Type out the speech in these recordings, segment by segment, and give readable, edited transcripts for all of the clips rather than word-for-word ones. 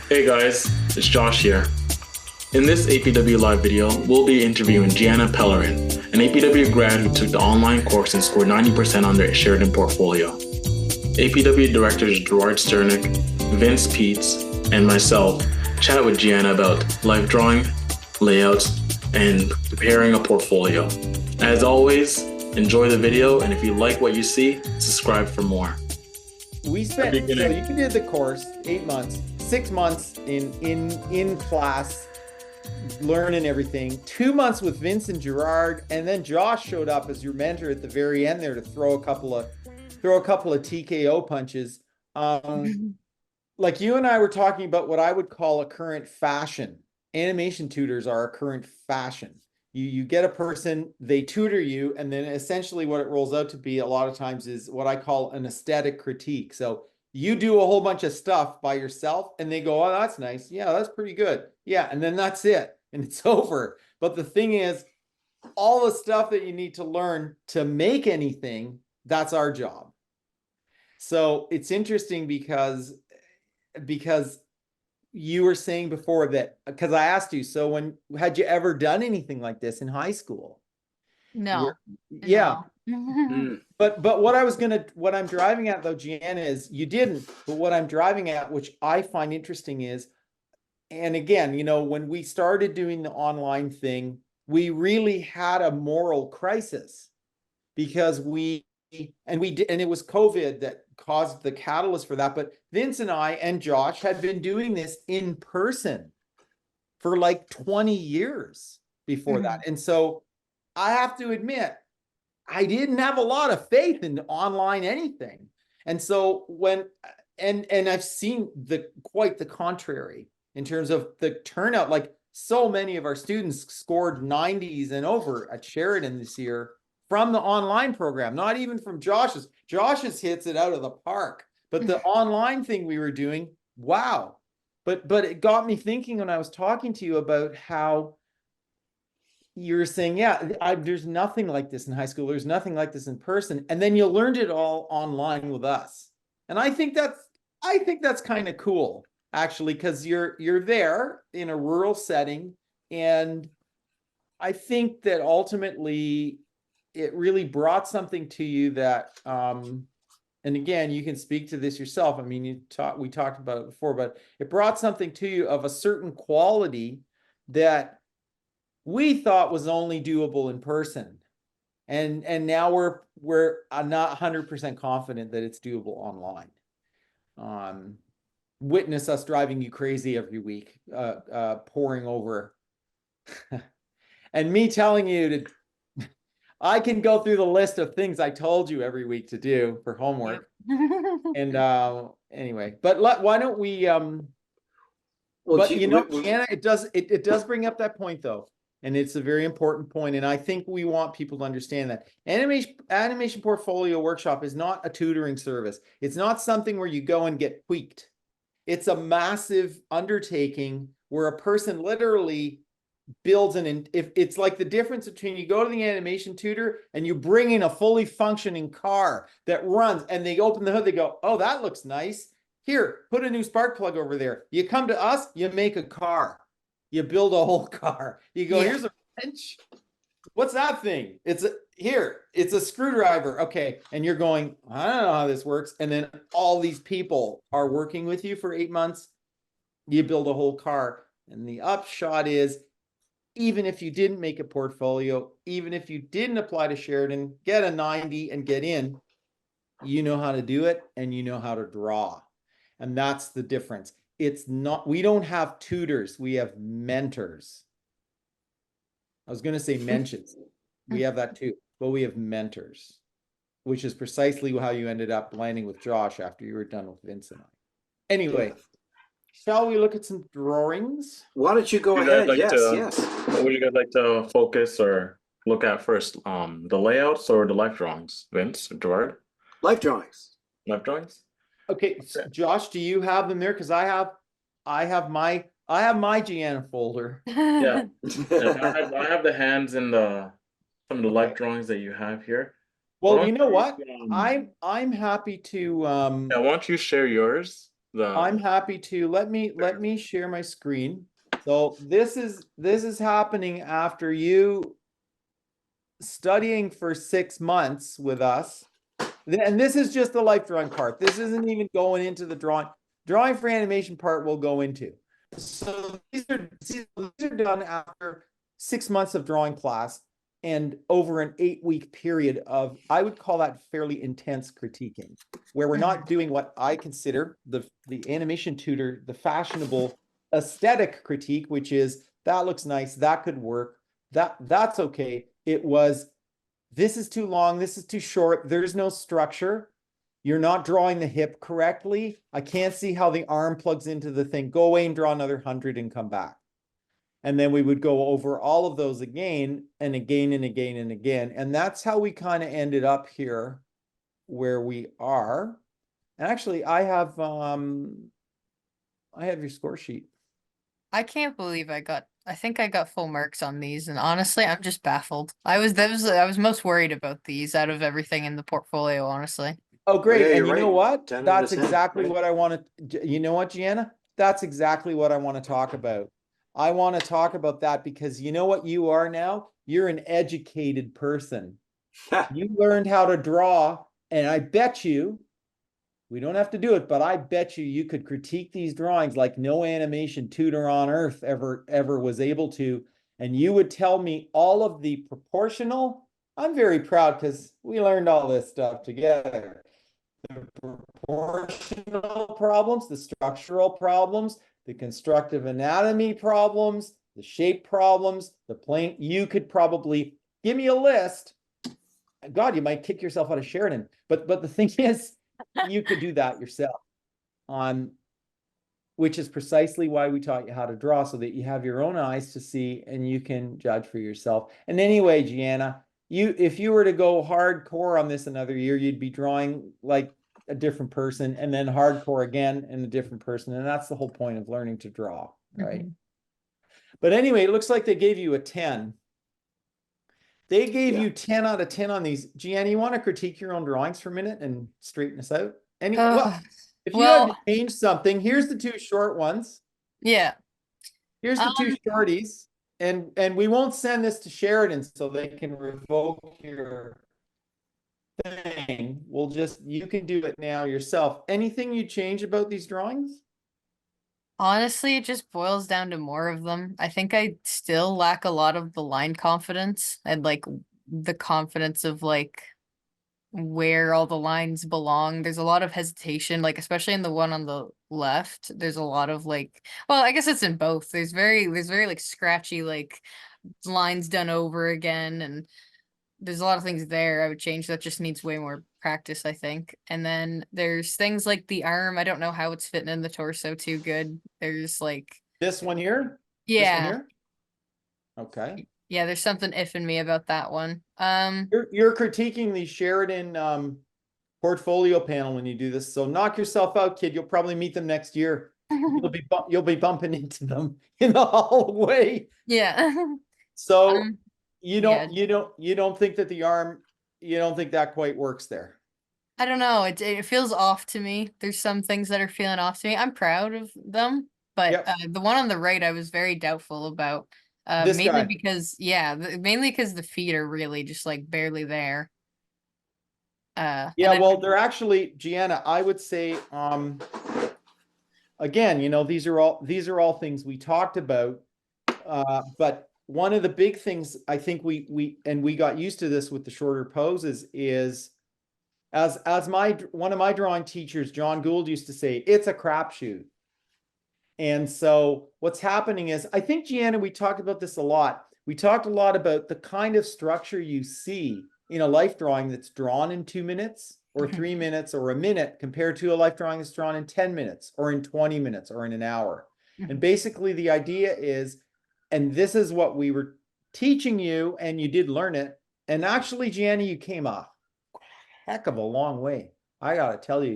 Hey guys, it's Josh here. In this APW live video, we'll be interviewing Gianna Pellerin, an APW grad who took the online course and scored 90% on their Sheridan Portfolio. APW directors Gerard Sternik, Vince Peets, and myself chat with Gianna about live drawing, layouts, and preparing a portfolio. As always, enjoy the video, and if you like what you see, subscribe for more. We spent, so you did the course 8 months, 6 months in class, learning everything, 2 months with Vince and Gerard, and then Josh showed up as your mentor at the very end there to throw a couple of TKO punches. Like you and I were talking about what I would call a current fashion. Animation tutors are a current fashion. You get a person, they tutor you, and then essentially what it rolls out to be a lot of times is what I call an aesthetic critique. So you do a whole bunch of stuff by yourself and they go, oh, that's nice. Yeah, that's pretty good. Yeah, and then that's it. And it's over. But the thing is, all the stuff that you need to learn to make anything, that's our job. So it's interesting because you were saying before that, because I asked you, so had you ever done anything like this in high school? No. Yeah. No. But what I'm driving at though, Gianna, is you didn't, but what I'm driving at, which I find interesting is, and again, you know, when we started doing the online thing, we really had a moral crisis because and it was COVID that caused the catalyst for that. But Vince and I and Josh had been doing this in person for like 20 years before that. And so I have to admit, I didn't have a lot of faith in online anything. And so and I've seen quite the contrary in terms of the turnout. Like so many of our students scored 90s and over at Sheridan this year from the online program, not even from Josh's. Josh's hits it out of the park, but the online thing we were doing, wow. But it got me thinking when I was talking to you about how you were saying, yeah, there's nothing like this in high school. There's nothing like this in person. And then you learned it all online with us. And I think that's kind of cool, actually, because you're there in a rural setting. And I think that ultimately it really brought something to you that, and again, you can speak to this yourself. I mean, we talked about it before, but it brought something to you of a certain quality that we thought was only doable in person. And now we're not 100% confident that it's doable online. Witness us driving you crazy every week, pouring over. And me telling you to, I can go through the list of things I told you every week to do for homework. And anyway, but why don't we, but you know, Gianna, it does bring up that point though. And it's a very important point. And I think we want people to understand that Animation Portfolio Workshop is not a tutoring service. It's not something where you go and get tweaked. It's a massive undertaking where a person literally builds if it's like the difference between you go to the animation tutor and you bring in a fully functioning car that runs and they open the hood, they go, oh, that looks nice. Here, put a new spark plug over there. You come to us, you make a car. You build a whole car. You go, here's a wrench. What's that thing? It's a screwdriver. Okay. And you're going, I don't know how this works. And then all these people are working with you for 8 months. You build a whole car. And the upshot is, even if you didn't make a portfolio, even if you didn't apply to Sheridan, get a 90 and get in, you know how to do it and you know how to draw. And that's the difference. It's not, we don't have tutors, we have mentors. I was going to say mentions. We have that too, but we have mentors, which is precisely how you ended up landing with Josh after you were done with Vince and I. Anyway, shall we look at some drawings? Why don't you go ahead? Yes. What would you guys like to focus or look at first? The layouts or the life drawings? Vince or Gerard? Life drawings. Life drawings? Okay, Josh, do you have them there? Because I have my Gianna folder. Yeah, I have the hands in some of the life drawings that you have here. Well, you know what? I'm happy to. Yeah, why don't you share yours? I'm happy to. Let me share my screen. So this is happening after you studying for 6 months with us. And this is just the life drawing part. This isn't even going into the drawing for animation part we'll go into. So these are done after 6 months of drawing class and over an 8-week period of, I would call that fairly intense critiquing, where we're not doing what I consider the animation tutor, the fashionable aesthetic critique, which is that looks nice, that could work, that's okay. It was, this is too long, this is too short, there's no structure. You're not drawing the hip correctly. I can't see how the arm plugs into the thing. Go away and draw another 100 and come back. And then we would go over all of those again and again and again and again. And that's how we kind of ended up here where we are. And actually, I have your score sheet. I can't believe I think I got full marks on these, and honestly, I'm just baffled. I was most worried about these out of everything in the portfolio, honestly. Oh, great. Yeah, And you know what? 10 That's out of 10, exactly right? what I want to, you know what, Gianna? That's exactly what I want to talk about. I want to talk about that because you know what you are now? You're an educated person. You learned how to draw, and I bet you, we don't have to do it, but I bet you could critique these drawings like no animation tutor on earth ever was able to. And you would tell me all of the proportional. I'm very proud because we learned all this stuff together. The proportional problems, the structural problems, the constructive anatomy problems, the shape problems, the plane. You could probably give me a list. God, you might kick yourself out of Sheridan. But the thing is, you could do that yourself. Which is precisely why we taught you how to draw, so that you have your own eyes to see and you can judge for yourself. And anyway, Gianna, if you were to go hardcore on this another year, you'd be drawing like a different person, and then hardcore again and a different person. And that's the whole point of learning to draw, right? But anyway, it looks like they gave you a 10. They gave you 10 out of 10 on these. Gianna, you want to critique your own drawings for a minute and straighten us out? Well, if you had to change something, here's the 2 short ones. Yeah. Here's the 2 shorties. And we won't send this to Sheridan so they can revoke your thing. You can do it now yourself. Anything you change about these drawings? Honestly, it just boils down to more of them. I think I still lack a lot of the line confidence and like the confidence of like where all the lines belong. There's a lot of hesitation, like especially in the one on the left. There's a lot of like, well, I guess it's in both. There's very like scratchy like lines done over again, and there's a lot of things there I would change. That just needs way more practice, I think. And then there's things like the arm. I don't know how it's fitting in the torso too good. There's like this one here? Yeah. This one here? Okay. Yeah, there's something iffing me about that one. You're critiquing the Sheridan portfolio panel when you do this. So knock yourself out, kid. You'll probably meet them next year. You'll be bumping into them in the hallway. Yeah. So you don't think that the arm, you don't think that quite works there? I don't know. It feels off to me. There's some things that are feeling off to me. I'm proud of them, but the one on the right I was very doubtful about. This mainly guy. because mainly because the feet are really just like barely there. Well, they're actually, Gianna, I would say again, these are all things we talked about, but one of the big things I think we got used to this with the shorter poses is, as one of my drawing teachers, John Gould, used to say, it's a crapshoot. And so what's happening is, I think, Gianna, we talked about this a lot. We talked a lot about the kind of structure you see in a life drawing that's drawn in 2 minutes or 3 minutes or a minute, compared to a life drawing that's drawn in 10 minutes or in 20 minutes or in an hour. And basically the idea is, and this is what we were teaching you, and you did learn it. And actually, Gianna, you came a heck of a long way. I gotta tell you,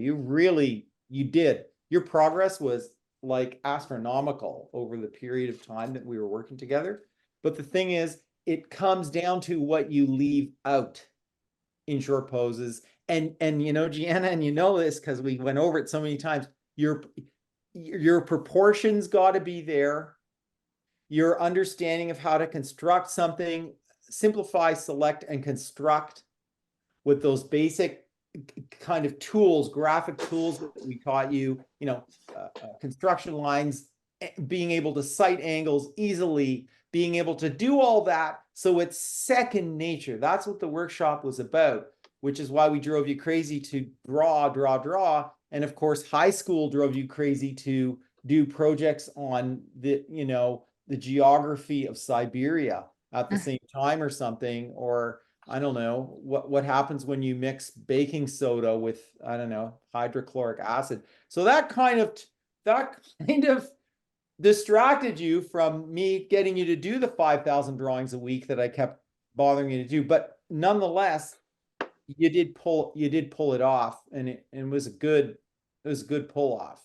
you did. Your progress was like astronomical over the period of time that we were working together. But the thing is, it comes down to what you leave out in short poses. And Gianna, and you know this because we went over it so many times, your proportions got to be there. Your understanding of how to construct something, simplify, select, and construct with those basic kind of tools, graphic tools that we taught you, construction lines, being able to sight angles easily, being able to do all that. So it's second nature. That's what the workshop was about, which is why we drove you crazy to draw. And of course, high school drove you crazy to do projects on the geography of Siberia at the same time or something, or I don't know what happens when you mix baking soda with, I don't know, hydrochloric acid. So that kind of distracted you from me getting you to do the 5,000 drawings a week that I kept bothering you to do. But nonetheless, you did pull it off, and it was a good pull off.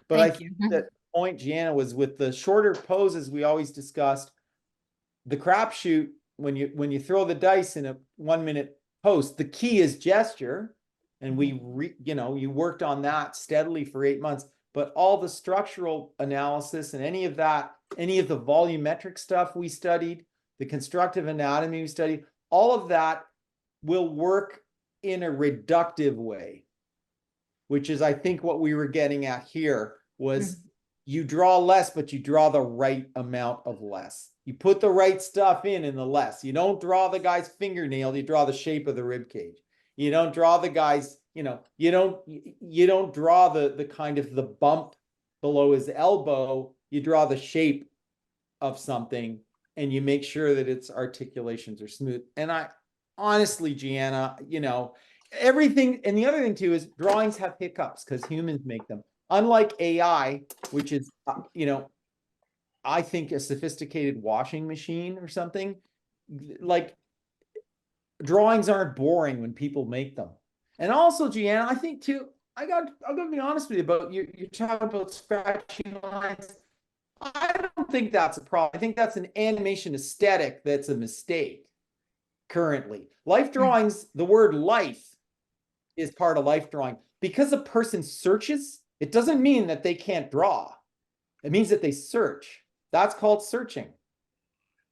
But I think that point, Gianna, was with the shorter poses we always discussed, the crapshoot, when you throw the dice in a 1 minute post, the key is gesture. And you worked on that steadily for 8 months, but all the structural analysis and any of the volumetric stuff we studied, the constructive anatomy we studied, all of that will work in a reductive way, which is, I think, what we were getting at here was you draw less, but you draw the right amount of less. You put the right stuff in the less. You don't draw the guy's fingernail, you draw the shape of the rib cage. You don't draw the guy's, you don't draw the kind of the bump below his elbow. You draw the shape of something, and you make sure that its articulations are smooth. And I honestly, Gianna, everything. And the other thing too is drawings have hiccups because humans make them. Unlike AI, which is, I think a sophisticated washing machine or something, like drawings aren't boring when people make them. And also, Gianna, I think too, I'm gonna be honest with you about you talking about scratching lines. I don't think that's a problem. I think that's an animation aesthetic that's a mistake currently. Life drawings, the word life is part of life drawing. Because a person searches, it doesn't mean that they can't draw. It means that they search. That's called searching.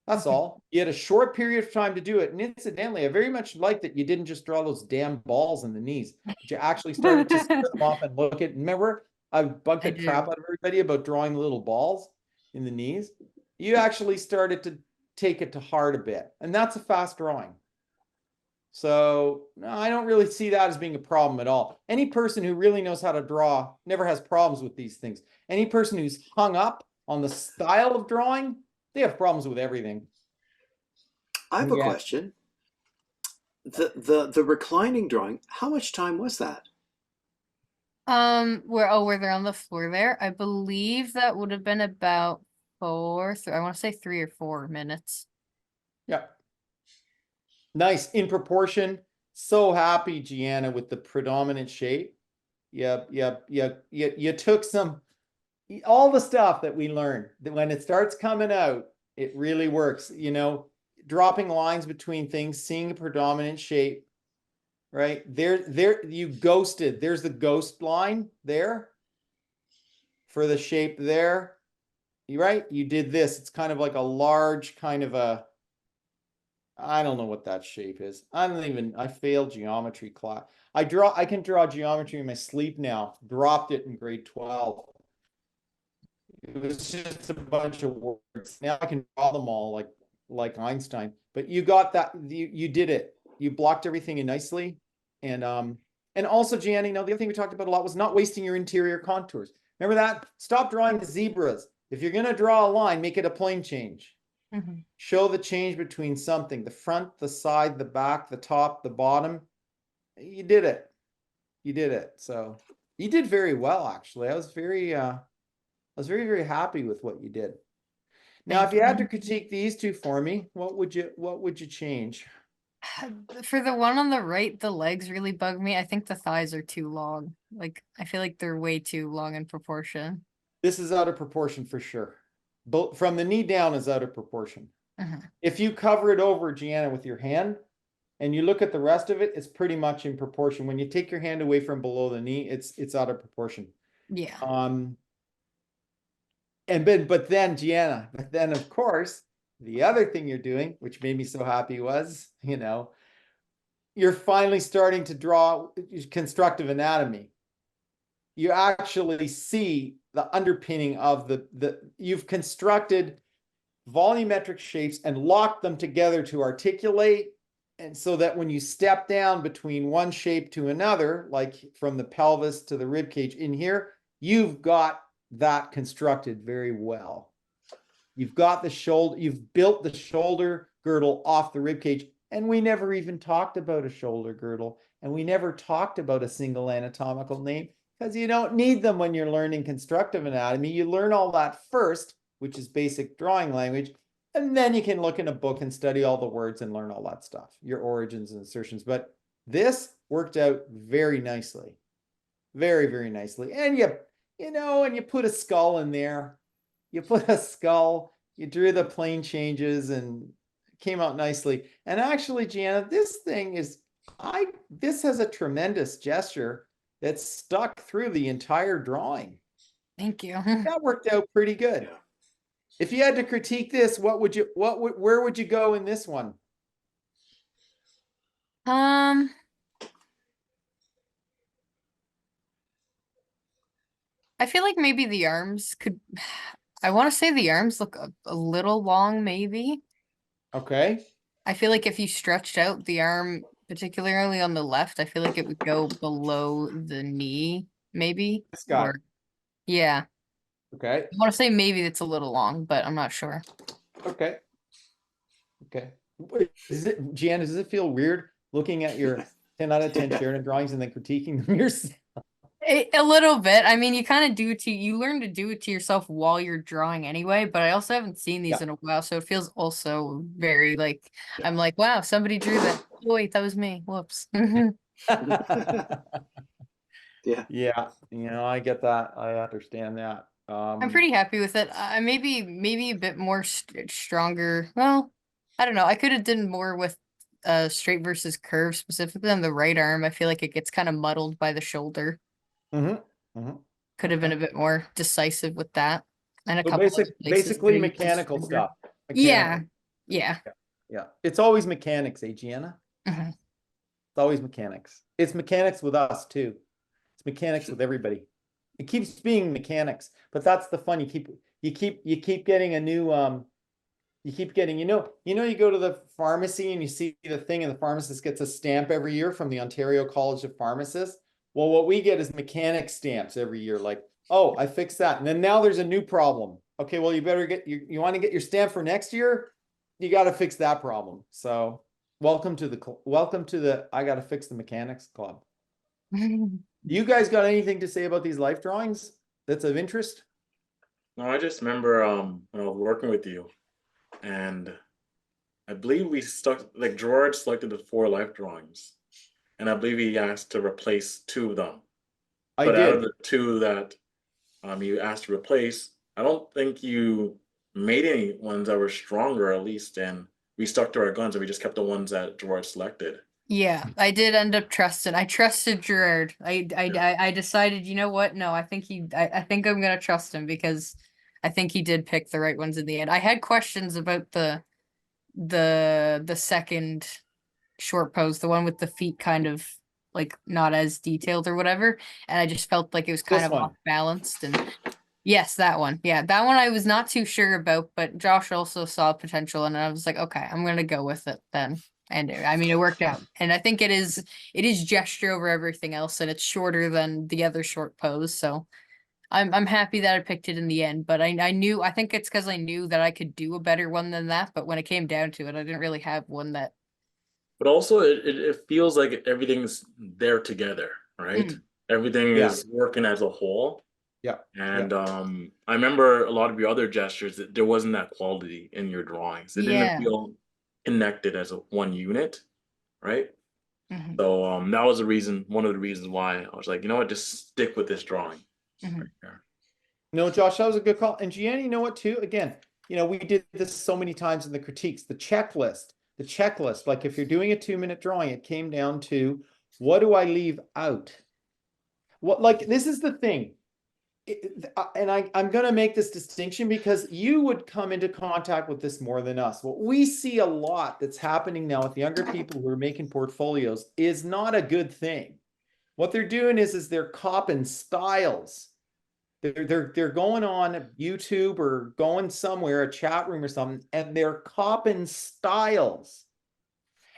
That's all. You had a short period of time to do it. And incidentally, I very much like that you didn't just draw those damn balls in the knees. But you actually started to stare them off and look at. Remember, I bugged the crap out of everybody about drawing little balls in the knees. You actually started to take it to heart a bit. And that's a fast drawing. So no, I don't really see that as being a problem at all. Any person who really knows how to draw never has problems with these things. Any person who's hung up on the style of drawing, they have problems with everything. I have a question. The reclining drawing, how much time was that? Where they're on the floor there. I believe that would have been about I want to say 3 or 4 minutes. Yeah. Nice in proportion. So happy, Gianna, with the predominant shape. Yep. You took all the stuff that we learned, that when it starts coming out, it really works. Dropping lines between things, seeing a predominant shape, right? There you ghosted. There's the ghost line there for the shape there. You right? You did this. It's kind of like a large kind of I don't know what that shape is. I failed geometry class. I can draw geometry in my sleep now. Dropped it in grade 12. It was just a bunch of words. Now I can draw them all like Einstein. But you got that. You did it. You blocked everything in nicely. And also, Gianni, the other thing we talked about a lot was not wasting your interior contours. Remember that? Stop drawing the zebras. If you're going to draw a line, make it a plane change. Show the change between something, the front, the side, the back, the top, the bottom. You did it. So you did very well, actually. I was very, very happy with what you did. Now, if you had to critique these two for me, what would you change? For the one on the right, the legs really bug me. I think the thighs are too long. Like, I feel like they're way too long in proportion. This is out of proportion for sure. Both from the knee down is out of proportion. If you cover it over, Gianna, with your hand and you look at the rest of it, it's pretty much in proportion. When you take your hand away from below the knee, it's out of proportion. Yeah. But then Gianna, of course, the other thing you're doing, which made me so happy, was, you're finally starting to draw constructive anatomy. You actually see the underpinning of you've constructed volumetric shapes and locked them together to articulate. And so that when you step down between one shape to another, like from the pelvis to the rib cage in here, you've got that constructed very well. You've got the shoulder, you've built the shoulder girdle off the rib cage. And we never even talked about a shoulder girdle. And we never talked about a single anatomical name, because you don't need them when you're learning constructive anatomy. You learn all that first, which is basic drawing language. And then you can look in a book and study all the words and learn all that stuff, your origins and insertions. But this worked out very nicely. Very, very nicely. And you put a skull in there. You put a skull, you drew the plane changes, and it came out nicely. And actually, Gianna, this has a tremendous gesture that's stuck through the entire drawing. Thank you. That worked out pretty good. Yeah. If you had to critique this, where would you go in this one? I feel like maybe the arms could, I want to say the arms look a little long, maybe. Okay. I feel like if you stretched out the arm, particularly on the left, I feel like it would go below the knee, maybe. This guy. Yeah. Okay. I want to say maybe it's a little long, but I'm not sure. Okay. Wait, Gianna, does it feel weird looking at your 10 out of 10 Sheridan drawings and then critiquing them yourself? A little bit. I mean, you kind of you learn to do it to yourself while you're drawing anyway, but I also haven't seen these in a while, so it feels also very like, I'm like, wow, somebody drew that. Oh, wait, that was me. Whoops. Yeah. I get that. I understand that. I'm pretty happy with it. Maybe a bit more stronger. Well, I don't know. I could have done more with straight versus curve, specifically on the right arm. I feel like it gets kind of muddled by the shoulder. Could have been a bit more decisive with that. And a So couple of basically mechanical stuff. Yeah. It's always mechanics, Gianna? Mhm. It's always mechanics. It's mechanics with us too. It's mechanics with everybody. It keeps being mechanics, but that's the fun. You keep getting a new you keep getting, you go to the pharmacy and you see the thing, and the pharmacist gets a stamp every year from the Ontario College of Pharmacists. Well, what we get is mechanic stamps every year, like, oh, I fixed that. And then now there's a new problem. Okay, well, you better you want to get your stamp for next year, you got to fix that problem. So welcome to the I got to fix the mechanics club. You guys got anything to say about these life drawings that's of interest? No, I just remember when I was working with you, and I believe Gerard selected the 4 life drawings, and I believe he asked to replace 2 of them. But out of the 2 that you asked to replace, I don't think you made any ones that were stronger, at least, and we stuck to our guns and we just kept the ones that Gerard selected. Yeah, I did end up trusting. I trusted Gerard. I decided, you know what? No, I think I think I'm gonna trust him, because I think he did pick the right ones in the end. I had questions about the second short pose, the one with the feet kind of like not as detailed or whatever, and I just felt like it was kind of off balanced. And yes, that one. Yeah, that one I was not too sure about, but Josh also saw potential, and I was like, okay, I'm gonna go with it then. And I mean, it worked out. And I think it is gesture over everything else, and it's shorter than the other short pose. So I'm happy that I picked it in the end. But I think it's because I knew that I could do a better one than that. But when it came down to it, I didn't really have one that. But also, it feels like everything's there together, right? Everything is working as a whole. Yeah. And I remember a lot of your other gestures that there wasn't that quality in your drawings. It didn't feel connected as one unit, right? So that was one of the reasons why I was like, you know what, just stick with this drawing. Right there. No, Josh, that was a good call. And Gianna, you know what too? Again, we did this so many times in the critiques. The checklist, like if you're doing a 2-minute drawing, it came down to, what do I leave out? This is the thing. I'm going to make this distinction because you would come into contact with this more than us. What we see a lot that's happening now with younger people who are making portfolios is not a good thing. What they're doing is they're copying styles. They're going on YouTube or going somewhere, a chat room or something, and they're copying styles.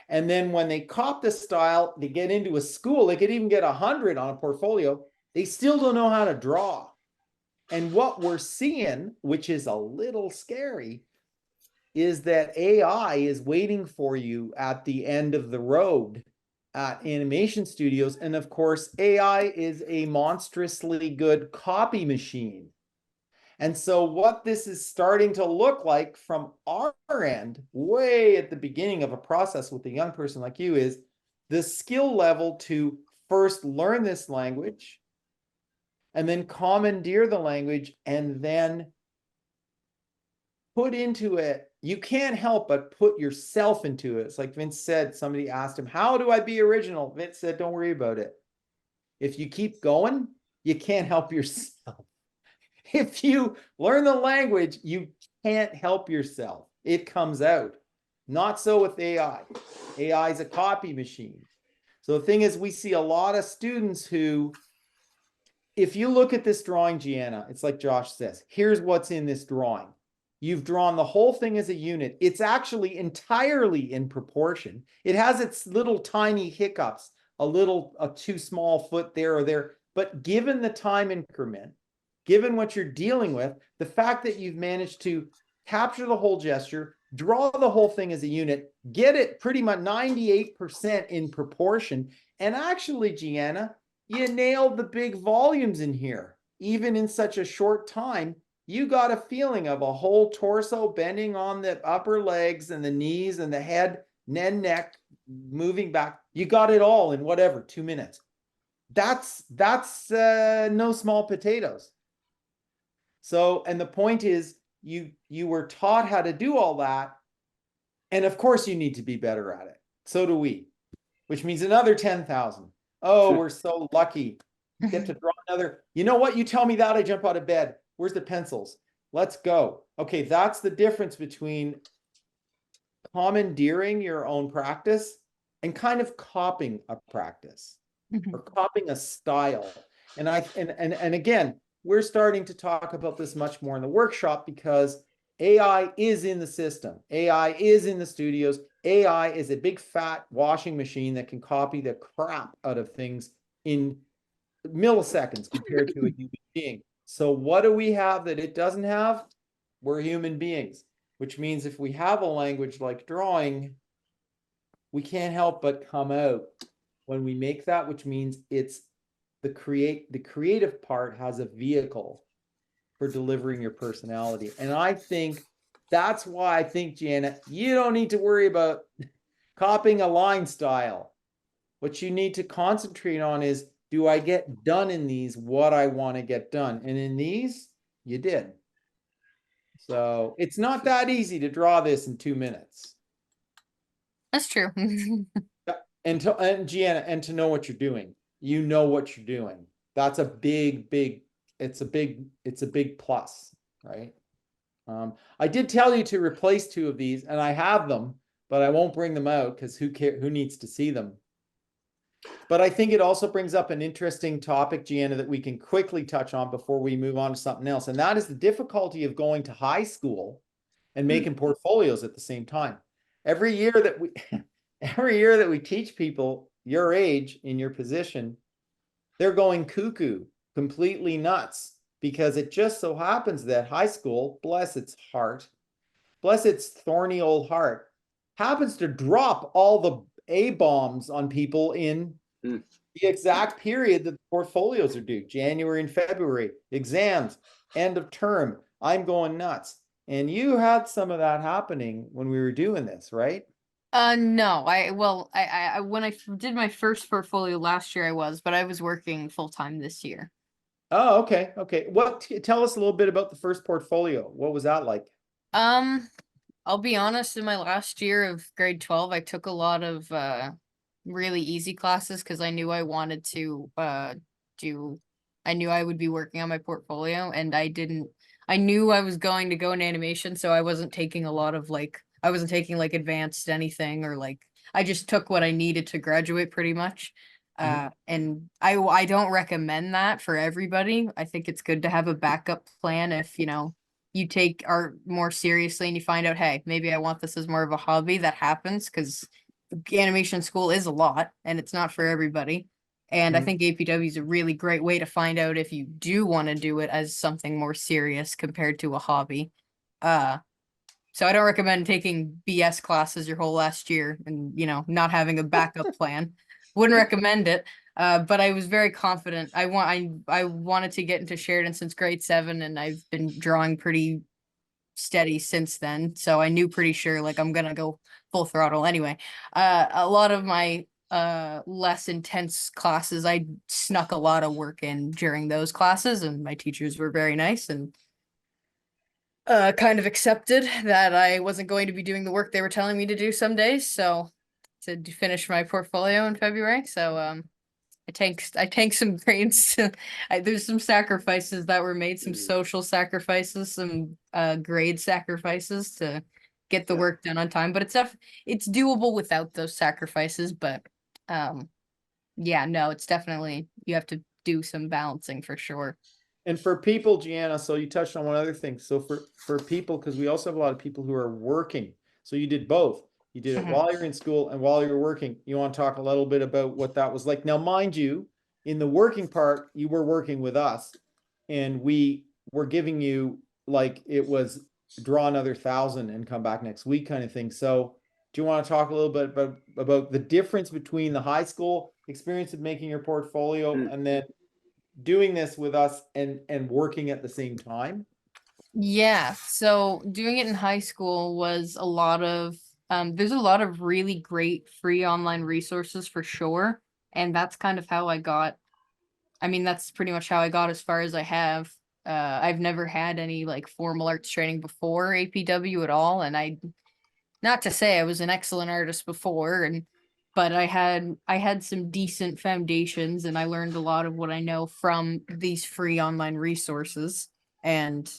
And then when they cop the style, they get into a school, they could even get 100 on a portfolio. They still don't know how to draw. And what we're seeing, which is a little scary, is that AI is waiting for you at the end of the road at animation studios. And of course, AI is a monstrously good copy machine. And so what this is starting to look like from our end, way at the beginning of a process with a young person like you, is the skill level to first learn this language and then commandeer the language and then put into it. You can't help but put yourself into it. It's like Vince said, somebody asked him, how do I be original? Vince said, don't worry about it. If you keep going, you can't help yourself. If you learn the language, you can't help yourself. It comes out. Not so with AI. AI is a copy machine. So the thing is, we see a lot of students who, if you look at this drawing, Gianna, it's like Josh says, here's what's in this drawing. You've drawn the whole thing as a unit. It's actually entirely in proportion. It has its little tiny hiccups, a too small foot there or there. But given the time increment, given what you're dealing with, the fact that you've managed to capture the whole gesture, draw the whole thing as a unit, get it pretty much 98% in proportion. And actually, Gianna, you nailed the big volumes in here. Even in such a short time, you got a feeling of a whole torso bending on the upper legs and the knees and the head, neck moving back. You got it all in whatever, 2 minutes. That's no small potatoes. So, and the point is, you were taught how to do all that. And of course you need to be better at it. So do we, which means another 10,000. Oh, we're so lucky. Get to draw another. You know what? You tell me that, I jump out of bed. Where's the pencils? Let's go. Okay, that's the difference between commandeering your own practice and kind of copying a practice or copying a style. And again, we're starting to talk about this much more in the workshop because AI is in the system. AI is in the studios. AI is a big fat washing machine that can copy the crap out of things in milliseconds compared to a human being. So what do we have that it doesn't have? We're human beings, which means if we have a language like drawing, we can't help but come out when we make that, which means it's the creative part has a vehicle for delivering your personality. And I think that's why I think, Gianna, you don't need to worry about copying a line style. What you need to concentrate on is, do I get done in these what I want to get done? And in these, you did. So it's not that easy to draw this in 2 minutes. That's true. And Gianna, and to know what you're doing. You know what you're doing. That's a big, it's a big plus, right? I did tell you to replace 2 of these, and I have them, but I won't bring them out because who needs to see them? But I think it also brings up an interesting topic, Gianna, that we can quickly touch on before we move on to something else. And that is the difficulty of going to high school and making portfolios at the same time. Every year that we teach people your age in your position, they're going cuckoo, completely nuts, because it just so happens that high school, bless its heart, bless its thorny old heart, happens to drop all the A-bombs on people in the exact period that the portfolios are due, January and February, exams, end of term. I'm going nuts. And you had some of that happening when we were doing this, right? No, when I did my first portfolio last year, but I was working full time this year. Oh, okay. Okay. Tell us a little bit about the first portfolio. What was that like? I'll be honest, in my last year of grade 12, I took a lot of really easy classes because I knew I wanted to I knew I would be working on my portfolio, and I knew I was going to go in animation, so I wasn't taking a lot of like, I wasn't taking like advanced anything, or like, I just took what I needed to graduate pretty much. And I don't recommend that for everybody. I think it's good to have a backup plan if, you know, you take art more seriously and you find out, hey, maybe I want this as more of a hobby. That happens because animation school is a lot and it's not for everybody. And I think APW is a really great way to find out if you do want to do it as something more serious compared to a hobby. So I don't recommend taking BS classes your whole last year and, you know, not having a backup plan. Wouldn't recommend it. But I was very confident. I wanted to get into Sheridan since grade 7, and I've been drawing pretty steady since then. So I knew pretty sure like I'm gonna go full throttle anyway. A lot of my less intense classes, I snuck a lot of work in during those classes, and my teachers were very nice and kind of accepted that I wasn't going to be doing the work they were telling me to do some days. So to finish my portfolio in February. So I tanked some grades. There's some sacrifices that were made, some social sacrifices, some grade sacrifices to get the work done on time. But it's doable without those sacrifices. But yeah, no, it's definitely, you have to do some balancing for sure. And for people, Gianna, so you touched on one other thing. So for people, because we also have a lot of people who are working. So you did both. You did it while you're in school and while you're working. You want to talk a little bit about what that was like. Now, mind you, in the working part, you were working with us, and we were giving you like it was draw another 1,000 and come back next week kind of thing. So do you want to talk a little bit about the difference between the high school experience of making your portfolio and then doing this with us and working at the same time? Yeah, so doing it in high school was a lot of there's a lot of really great free online resources for sure. And that's kind of how I mean, that's pretty much how I got as far as I have. I've never had any like formal arts training before APW at all. And not to say I was an excellent artist before, but I had some decent foundations, and I learned a lot of what I know from these free online resources. And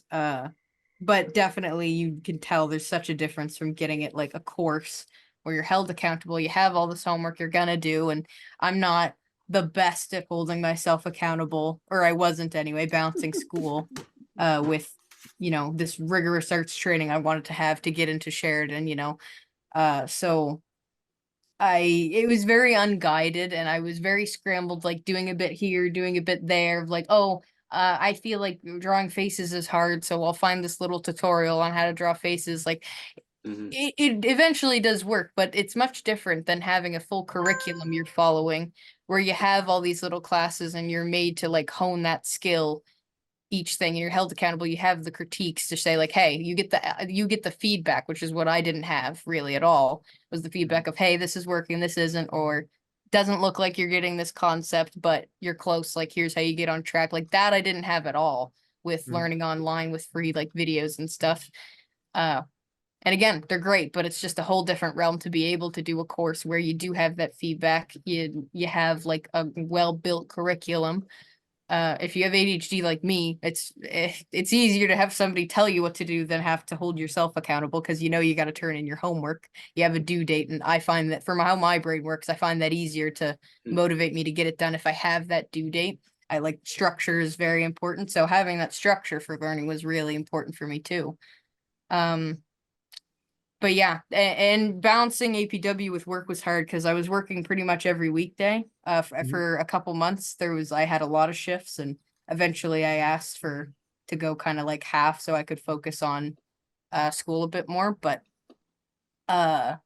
but definitely you can tell there's such a difference from getting it like a course where you're held accountable, you have all this homework you're gonna do, and I'm not the best at holding myself accountable, or I wasn't anyway, balancing school with, you know, this rigorous arts training I wanted to have to get into Sheridan, you know. So it was very unguided, and I was very scrambled, like doing a bit here, doing a bit there, like, oh, I feel like drawing faces is hard, so I'll find this little tutorial on how to draw faces. Like, it eventually does work, but it's much different than having a full curriculum you're following, where you have all these little classes and you're made to like hone that skill each thing, and you're held accountable. You have the critiques to say like, hey, you get the feedback, which is what I didn't have really at all, was the feedback of, hey, this is working, this isn't, or doesn't look like you're getting this concept, but you're close, like here's how you get on track. Like that I didn't have at all with learning online with free like videos and stuff. And again, they're great, but it's just a whole different realm to be able to do a course where you do have that feedback. You have like a well-built curriculum. If you have ADHD like me, it's easier to have somebody tell you what to do than have to hold yourself accountable, because you know you got to turn in your homework. You have a due date, and I find that how my brain works, I find that easier to motivate me to get it done if I have that due date. I like structure is very important, so having that structure for learning was really important for me too. But yeah, and balancing APW with work was hard because I was working pretty much every weekday. For a couple months, I had a lot of shifts, and eventually I asked to go kind of like half so I could focus on school a bit more. But I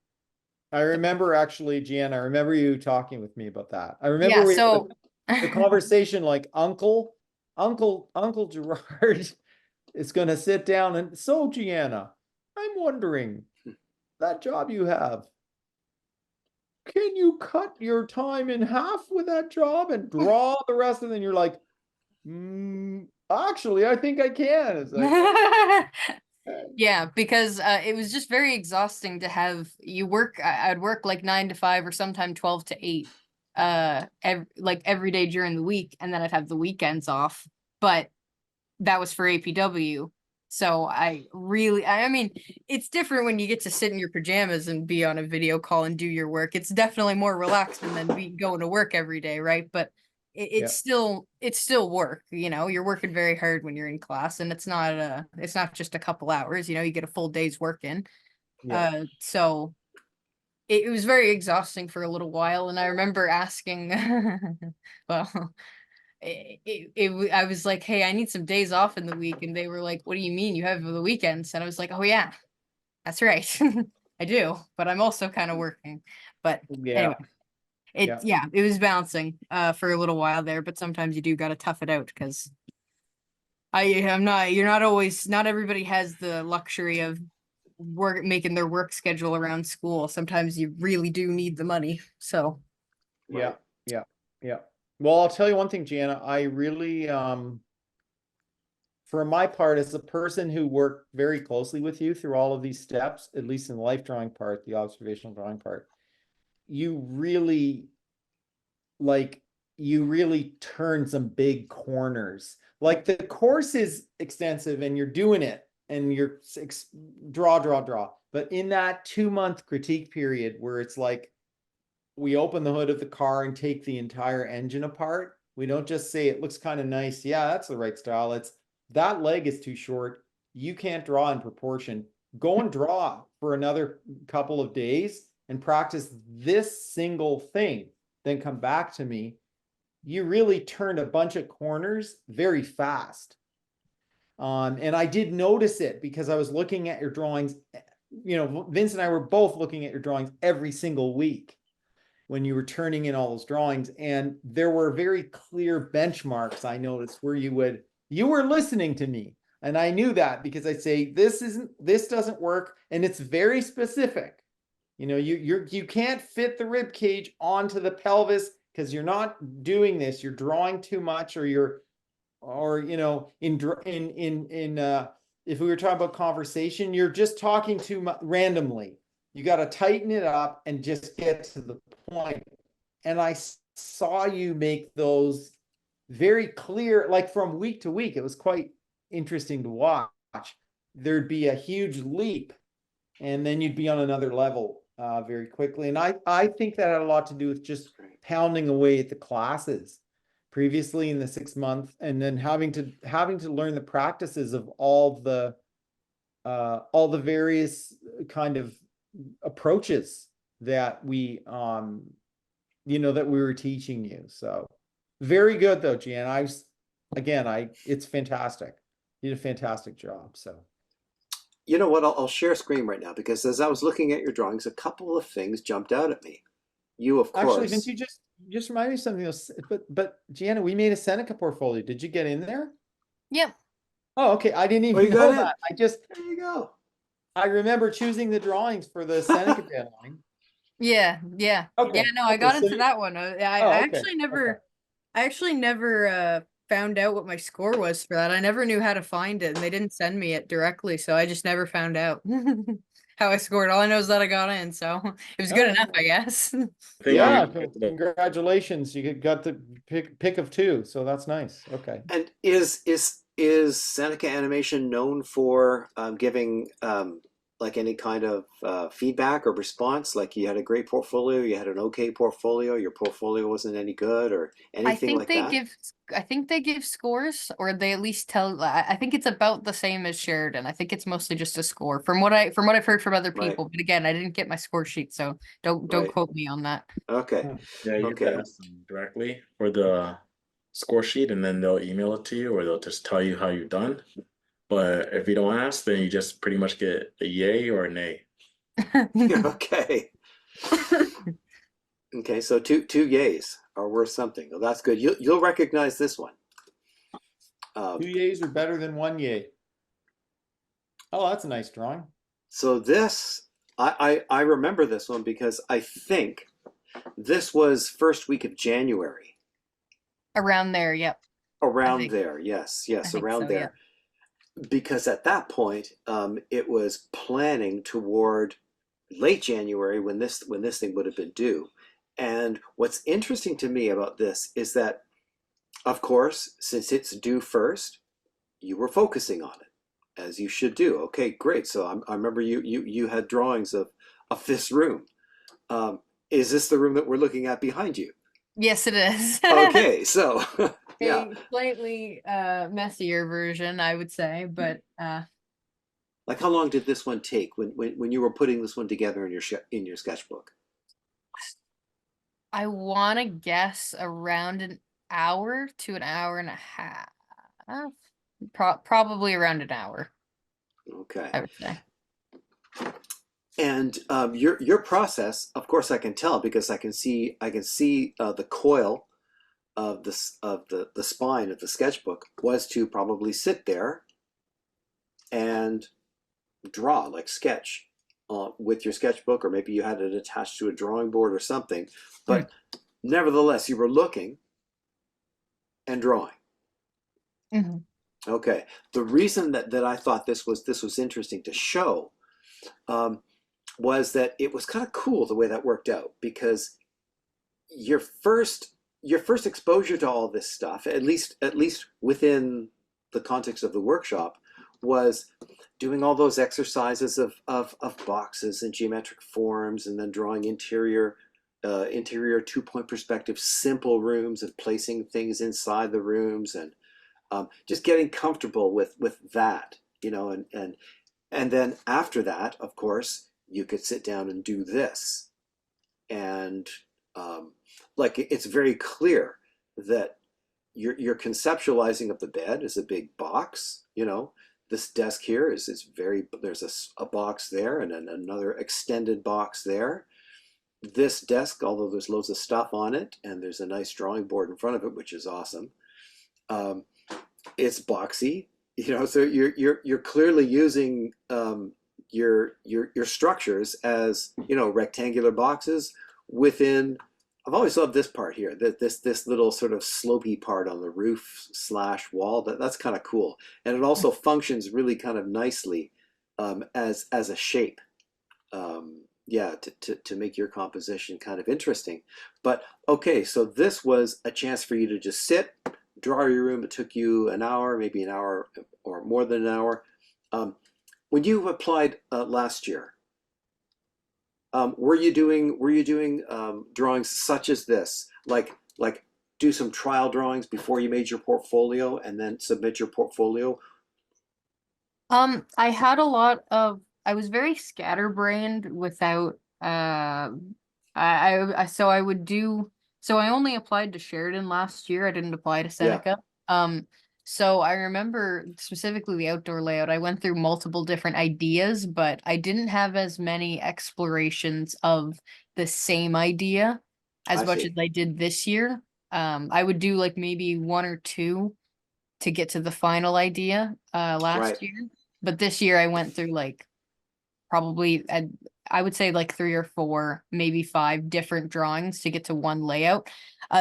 remember actually, Gianna, I remember you talking with me about that. I remember yeah, so the conversation, like Uncle Gerard is going to sit down and, so Gianna, I'm wondering, that job you have, can you cut your time in half with that job and draw the rest of it? And you're like, actually, I think I can. It's like, yeah, because it was just very exhausting to have I'd work like 9 to 5 or sometime 12 to 8. like every day during the week, and then I'd have the weekends off. But that was for APW. So I mean, it's different when you get to sit in your pajamas and be on a video call and do your work. It's definitely more relaxing than going to work every day, right? But it's still work, you know. You're working very hard when you're in class, and it's not just a couple hours, you know. You get a full day's work in. So it was very exhausting for a little while, and I remember asking, well, I was like, hey, I need some days off in the week, and they were like, what do you mean you have the weekends? And I was like, oh yeah, that's right. I do, but I'm also kind of working. But anyway, it was balancing for a little while there, but sometimes you do got to tough it out, because not everybody has the luxury of making their work schedule around school. Sometimes you really do need the money. So yeah. Well, I'll tell you one thing, Gianna. I really, for my part, as a person who worked very closely with you through all of these steps, at least in the life drawing part, the observational drawing part, you really turn some big corners. Like, the course is extensive and you're doing it and you're draw. But in that 2-month critique period where it's like, we open the hood of the car and take the entire engine apart. We don't just say it looks kind of nice. Yeah, that's the right style. It's that leg is too short. You can't draw in proportion. Go and draw for another couple of days and practice this single thing. Then come back to me. You really turned a bunch of corners very fast. And I did notice it because I was looking at your drawings. You know, Vince and I were both looking at your drawings every single week when you were turning in all those drawings, and there were very clear benchmarks I noticed where you were listening to me, and I knew that because I say this doesn't work, and it's very specific. You know, you can't fit the rib cage onto the pelvis because you're not doing this. You're drawing too much, or you know, if we were talking about conversation, you're just talking too much randomly. You got to tighten it up and just get to the point. And I saw you make those very clear, like from week to week. It was quite interesting to watch. There'd be a huge leap, and then you'd be on another level very quickly. And I think that had a lot to do with just pounding away at the classes previously in the 6 month, and then having to learn the practices of all the various kind of approaches that we that we were teaching you. So very good though, Gianna. It's fantastic. You did a fantastic job. So you know what, I'll share screen right now, because as I was looking at your drawings, a couple of things jumped out at me. You, of course, actually, Vince, you just remind me of something else. But Gianna, we made a Seneca portfolio. Did you get in there? Yep. Oh, okay. I didn't even know that. There you go. I remember choosing the drawings for the Seneca deadline. Yeah. Okay. Yeah, no, I got into that one. I Okay. actually never found out what my score was for that. I never knew how to find it, and they didn't send me it directly, so I just never found out how I scored. All I know is that I got in, so it was good enough, I guess. Yeah, congratulations. You got the pick of 2, so that's nice. Okay. And is Seneca Animation known for giving like any kind of feedback or response? Like, you had a great portfolio, you had an okay portfolio, your portfolio wasn't any good, or anything like that? I think they give scores, or they at least tell. I think it's about the same as Sheridan. I think it's mostly just a score from what I've heard from other people. Right. But again, I didn't get my score sheet, so don't quote me on that. Okay. Yeah, you can ask them directly for the score sheet, and then they'll email it to you, or they'll just tell you how you've done. But if you don't ask, then you just pretty much get a yay or a nay. Okay. Okay, so two yays are worth something. Well, that's good. You'll recognize this one. 2 yays are better than 1 yay. Oh, that's a nice drawing. So this, I remember this one because I think this was first week of January. Around there, yep. Around there, yes, around there. Yeah. Because at that point, it was planning toward late January when this thing would have been due, And what's interesting to me about this is that, of course, since it's due first, you were focusing on it, as you should do. Okay, great. So I remember you had drawings of this room. Is this the room that we're looking at behind you? Yes, it is. Okay, so yeah. A slightly messier version, I would say, but Like, how long did this one take when you were putting this one together in your sketchbook? I want to guess around an hour to an hour and a half. Probably around an hour, Okay. I would say. And your process, of course, I can tell because I can see the coil of the spine of the sketchbook was to probably sit there and draw, like sketch with your sketchbook, or maybe you had it attached to a drawing board or something. But nevertheless, you were looking and drawing. Mm-hmm. Okay. The reason that I thought this was interesting to show was that it was kind of cool the way that worked out, because your first exposure to all this stuff, at least within the context of the workshop, was doing all those exercises of boxes and geometric forms, and then drawing interior 2-point perspective simple rooms and placing things inside the rooms, and just getting comfortable with that, and then after that, of course, you could sit down and do this, and like, it's very clear that your conceptualizing of the bed as a big box. This desk here is very, there's a box there, and then another extended box there. This desk, although there's loads of stuff on it, and there's a nice drawing board in front of it, which is awesome. It's boxy, so you're clearly using your structures as, rectangular boxes within. I've always loved this part here, this little sort of slopey part on the roof / wall. That's kind of cool, and it also functions really kind of nicely as a shape. Yeah, to make your composition kind of interesting. But okay, so this was a chance for you to just sit, draw your room. It took you an hour, maybe an hour or more than an hour. When you applied last year, were you doing drawings such as this, like do some trial drawings before you made your portfolio and then submit your portfolio? I had a lot of. I was very scatterbrained without. So I would do. So I only applied to Sheridan last year. I didn't apply to Seneca. So I remember specifically the outdoor layout. I went through multiple different ideas, but I didn't have as many explorations of the same idea as much as I did this year. I would do like maybe 1 or 2 to get to the final idea last year. But this year I went through like probably I would say like 3 or 4, maybe 5 different drawings to get to one layout.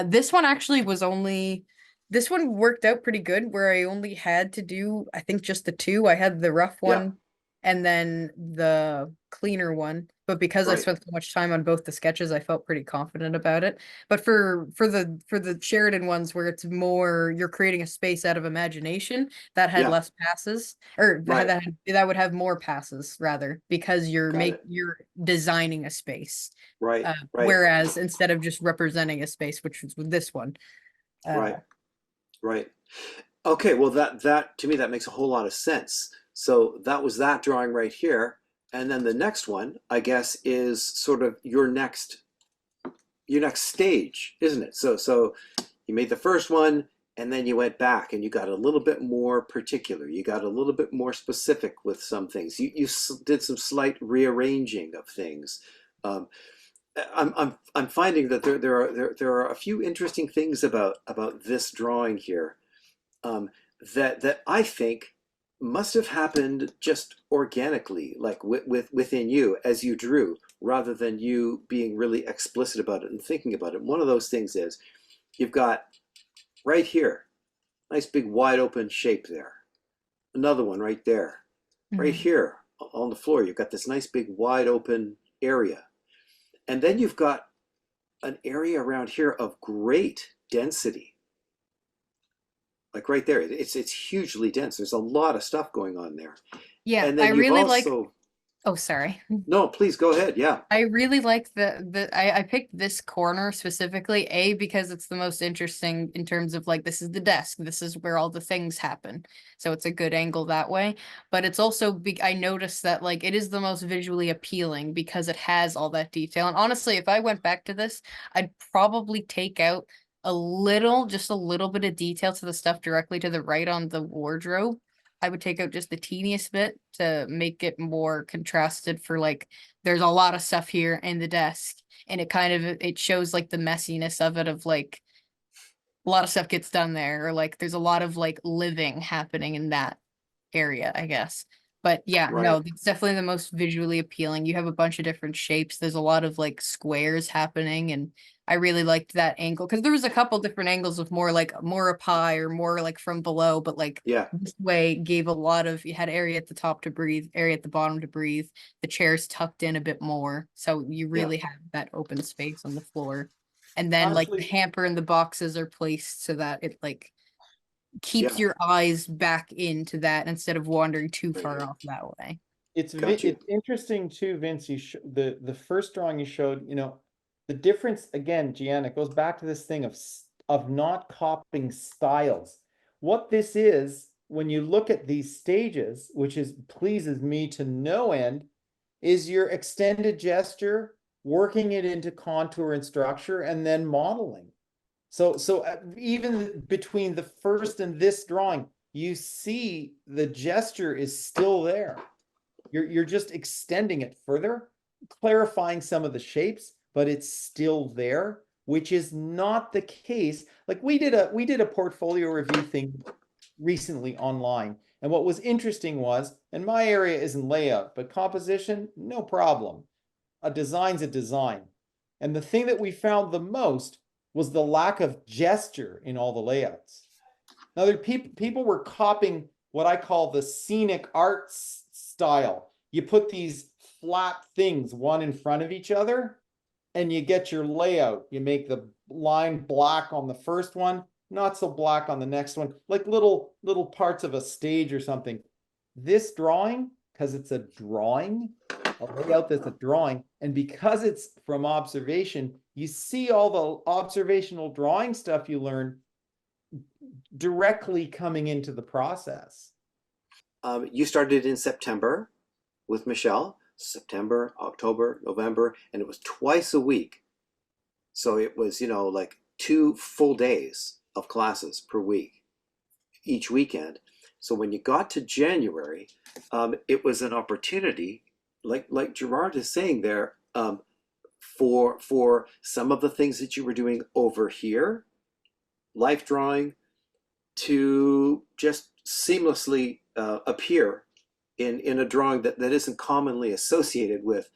This one actually this one worked out pretty good, where I only had to do, I think, just the 2. I had the rough one and then the cleaner one. But because I spent so much time on both the sketches, I felt pretty confident about it. But for the Sheridan ones, where it's more you're creating a space out of imagination, that had less passes, or that would have more passes rather, because you're designing a space. Whereas instead of just representing a space, which was with this one. Right. Okay, well, that to me, that makes a whole lot of sense. So that was that drawing right here. And then the next one, I guess, is sort of your next stage, isn't it? So you made the first one, and then you went back and you got a little bit more particular. You got a little bit more specific with some things. You did some slight rearranging of things. I'm finding that there are a few interesting things about this drawing here, that I think must have happened just organically, like within you as you drew, rather than you being really explicit about it and thinking about it. One of those things is you've got right here, nice big wide open shape there. Another one right there. Right here on the floor, you've got this nice big wide open area. And then you've got an area around here of great density. Like right there, it's hugely dense. There's a lot of stuff going on there. Yeah, And I then you've really like. also, Oh, sorry. no, please go ahead. Yeah. I really like I picked this corner specifically, A, because it's the most interesting in terms of like this is the desk, this is where all the things happen. So it's a good angle that way. But it's also I noticed that like it is the most visually appealing because it has all that detail. And honestly, if I went back to this, I'd probably take out just a little bit of detail to the stuff directly to the right on the wardrobe. I would take out just the teeniest bit to make it more contrasted for like there's a lot of stuff here in the desk, and it shows like the messiness of it, of like a lot of stuff gets done there, or like there's a lot of like living happening in that area, I guess. But yeah, no, Right. it's definitely the most visually appealing. You have a bunch of different shapes. There's a lot of like squares happening, and I really liked that angle because there was a couple different angles of more up high or more like from below, but like Yeah. this way gave a lot of, you had area at the top to breathe, area at the bottom to breathe. The chairs tucked in a bit more, so you Yeah. really have that open space on the floor. And then like the Honestly, hamper and the boxes are placed so that it like keeps Yeah. your eyes back into that instead of wandering too Very far good. off that way. Got you. it's interesting too, Vince. The first drawing you showed, the difference again, Gianna, it goes back to this thing of not copying styles. What this is, when you look at these stages, which is pleases me to no end, is your extended gesture, working it into contour and structure, and then modeling. So even between the first and this drawing, you see the gesture is still there. You're just extending it further, clarifying some of the shapes, but it's still there, which is not the case. Like we did a portfolio review thing recently online, and what was interesting was, and my area isn't layout, but composition, no problem. A design's a design. And the thing that we found the most was the lack of gesture in all the layouts. Now, people were copying what I call the scenic arts style. You put these flat things one in front of each other, and you get your layout. You make the line black on the first one, not so black on the next one, like little parts of a stage or something. This drawing, because it's a drawing, a layout that's a drawing, and because it's from observation, you see all the observational drawing stuff you learn directly coming into the process. You started in September with Michelle, September, October, November, and it was twice a week. So it was, like 2 full days of classes per week, each weekend. So when you got to January, it was an opportunity, like Gerard is saying there, for some of the things that you were doing over here, life drawing, to just seamlessly appear in a drawing that isn't commonly associated with,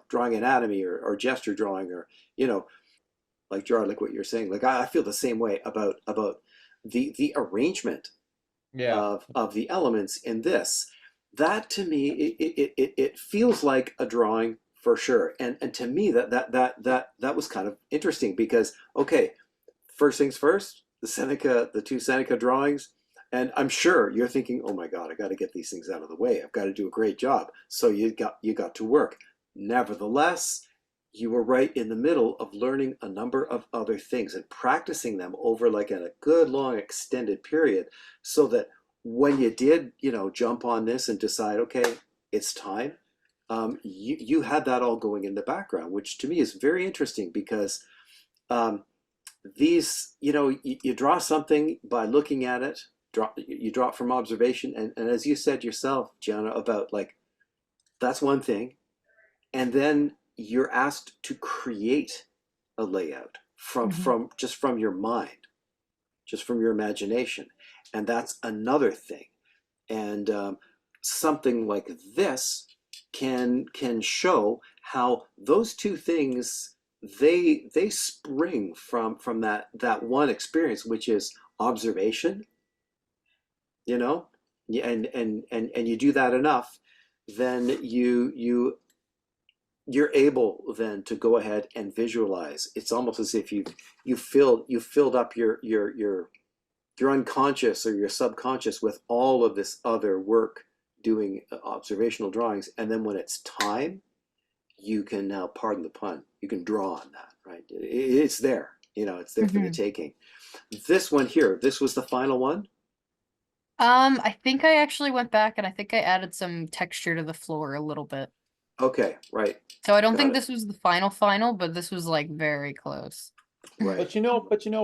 drawing anatomy or gesture drawing, or, like Gerard, like what you're saying. Like I feel the same way about the arrangement of the elements in this. That to me, it feels like a drawing for sure. And to me that was kind of interesting because, okay, first things first, the two Seneca drawings, and I'm sure you're thinking, oh my God, I got to get these things out of the way. I've got to do a great job. So you got to work. Nevertheless, you were right in the middle of learning a number of other things and practicing them over like a good long extended period, so that when you did, jump on this and decide, okay, it's time, you had that all going in the background, which to me is very interesting because these, you draw something by looking at it, you draw it from observation, and as you said yourself, Gianna, about like, that's one thing, and then you're asked to create a layout from your mind, just from your imagination, and that's another thing. And something like this can show how those two things, they spring from that one experience, which is observation, and you do that enough, then you you're able then to go ahead and visualize. It's almost as if you filled up your unconscious or your subconscious with all of this other work doing observational drawings, and then when it's time, you can now, pardon the pun, you can draw on that, right? It's there, it's there for the taking. This one here, this was the final one. I think I actually went back and I think I added some texture to the floor a little bit. Okay, right. So I don't think this was the final, but this was like very close. Right. But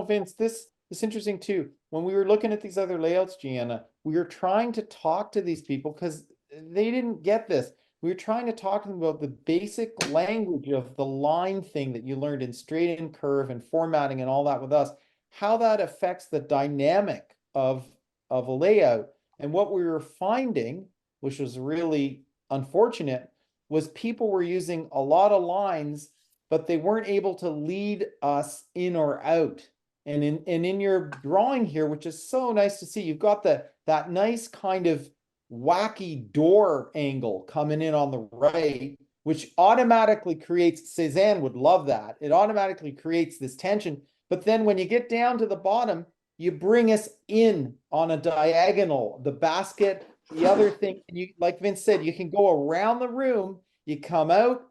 Vince, this is interesting too. When we were looking at these other layouts, Gianna, we were trying to talk to these people because they didn't get this. We were trying to talk to them about the basic language of the line thing that you learned in straight and curve and formatting and all that with us, how that affects the dynamic of a layout. And what we were finding, which was really unfortunate, was people were using a lot of lines, but they weren't able to lead us in or out. And in your drawing here, which is so nice to see, you've got that nice kind of wacky door angle coming in on the right, which automatically creates, Cezanne would love that. It automatically creates this tension. But then when you get down to the bottom, you bring us in on a diagonal, the basket, the other thing, you, like Vince said, you can go around the room, you come out,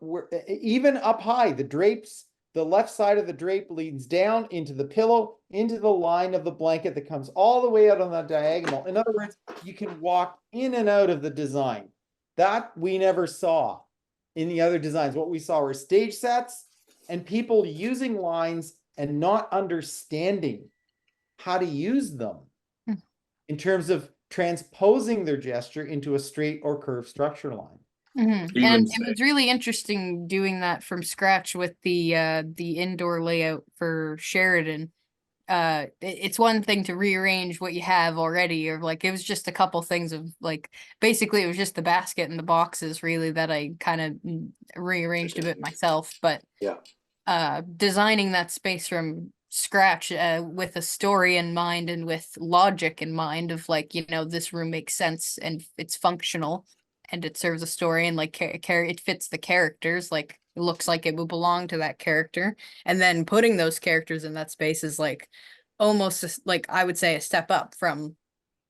even up high, the drapes, the left side of the drape leads down into the pillow, into the line of the blanket that comes all the way out on the diagonal. In other words, you can walk in and out of the design. That we never saw in the other designs. What we saw were stage sets and people using lines and not understanding how to use them in terms of transposing their gesture into a straight or curved structure line. And it was really interesting doing that from scratch with the indoor layout for Sheridan. It's one thing to rearrange what you have already, or like it was just a couple things of like basically it was just the basket and the boxes really that I kind of rearranged a bit myself. But designing that space from scratch with a story in mind and with logic in mind of like, this room makes sense and it's functional and it serves a story and like it fits the characters, like it looks like it would belong to that character, and then putting those characters in that space is like almost like I would say a step up from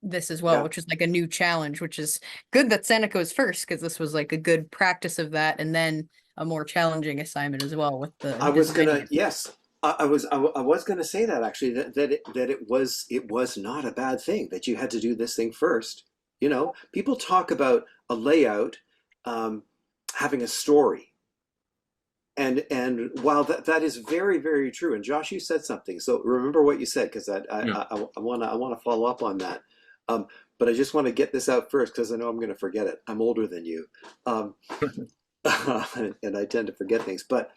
this as well, which is like a new challenge, which is good that Seneca was first because this was like a good practice of that, and then a more challenging assignment as well with the I was gonna say that actually that it was not a bad thing that you had to do this thing first. People talk about a layout having a story, and while that is very, very true, and Josh, you said something, so remember what you said, because I want to follow up on that, but I just want to get this out first because I know I'm going to forget it. I'm older than you, and I tend to forget things, but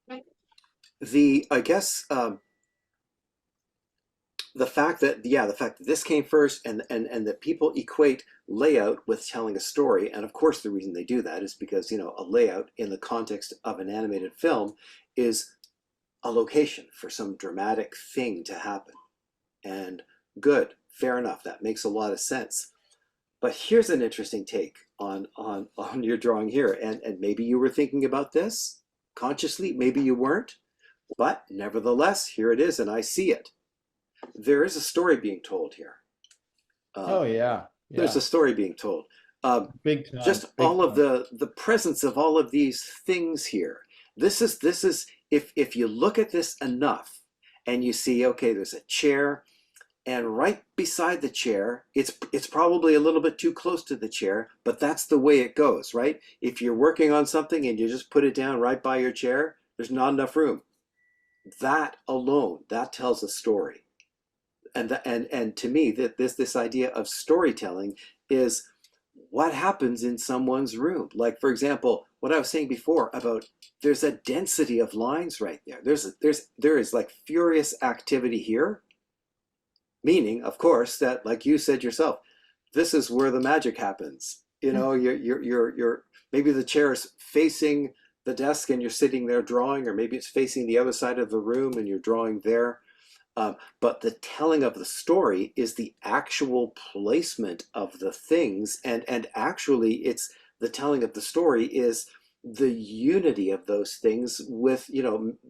I guess the fact that this came first and that people equate layout with telling a story, and of course the reason they do that is because a layout in the context of an animated film is a location for some dramatic thing to happen, and good, fair enough, that makes a lot of sense. But here's an interesting take on your drawing here, and maybe you were thinking about this consciously, maybe you weren't, but nevertheless here it is and I see it. There is a story being told here. There's a story being told. Big time. Just big all time. of the presence of all of these things here. This is if you look at this enough and you see, okay, there's a chair, and right beside the chair, it's probably a little bit too close to the chair, but that's the way it goes, right? If you're working on something and you just put it down right by your chair, there's not enough room. That alone, that tells a story. And to me, that this idea of storytelling is what happens in someone's room. Like, for example, what I was saying before about there's a density of lines right there. There is like furious activity here, meaning, of course, that, like you said yourself, this is where the magic happens. You're maybe the chair is facing the desk and you're sitting there drawing, or maybe it's facing the other side of the room and you're drawing there. But the telling of the story is the actual placement of the things, and actually it's the telling of the story is the unity of those things with,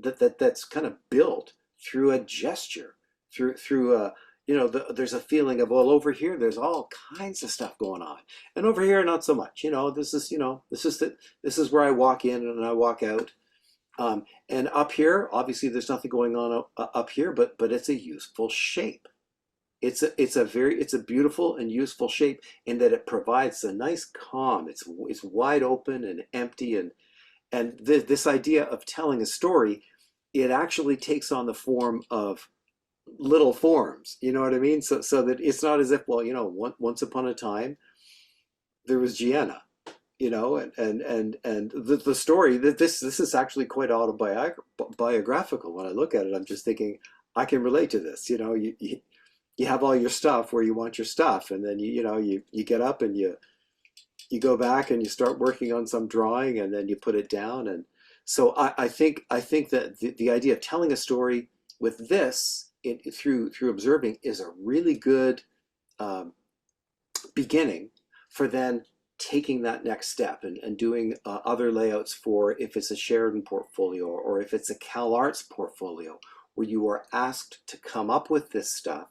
that's kind of built through a gesture, through a, there's a feeling of, well, over here there's all kinds of stuff going on, and over here not so much. This is where I walk in and I walk out. And up here, obviously, there's nothing going on up here, but it's a useful shape. It's a beautiful and useful shape in that it provides a nice calm. It's wide open and empty, and this idea of telling a story, it actually takes on the form of little forms. You know what I mean? So that it's not as if, well, once upon a time there was Gianna. And the story that this is actually quite autobiographical. When I look at it, I'm just thinking I can relate to this. You have all your stuff where you want your stuff, and then you get up and you go back and you start working on some drawing, and then you put it down. And so I think that the idea of telling a story with this through observing is a really good beginning for then taking that next step and doing other layouts for, if it's a Sheridan portfolio or if it's a CalArts portfolio, where you are asked to come up with this stuff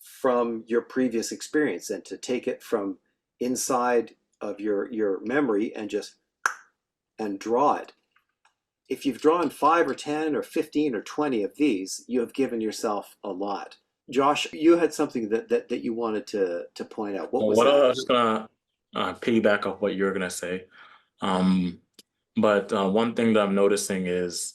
from your previous experience and to take it from inside of your memory and draw it. If you've drawn 5 or 10 or 15 or 20 of these, you have given yourself a lot. Josh, you had something that you wanted to point out. What was that? I was just gonna piggyback off what you're gonna say. But one thing that I'm noticing is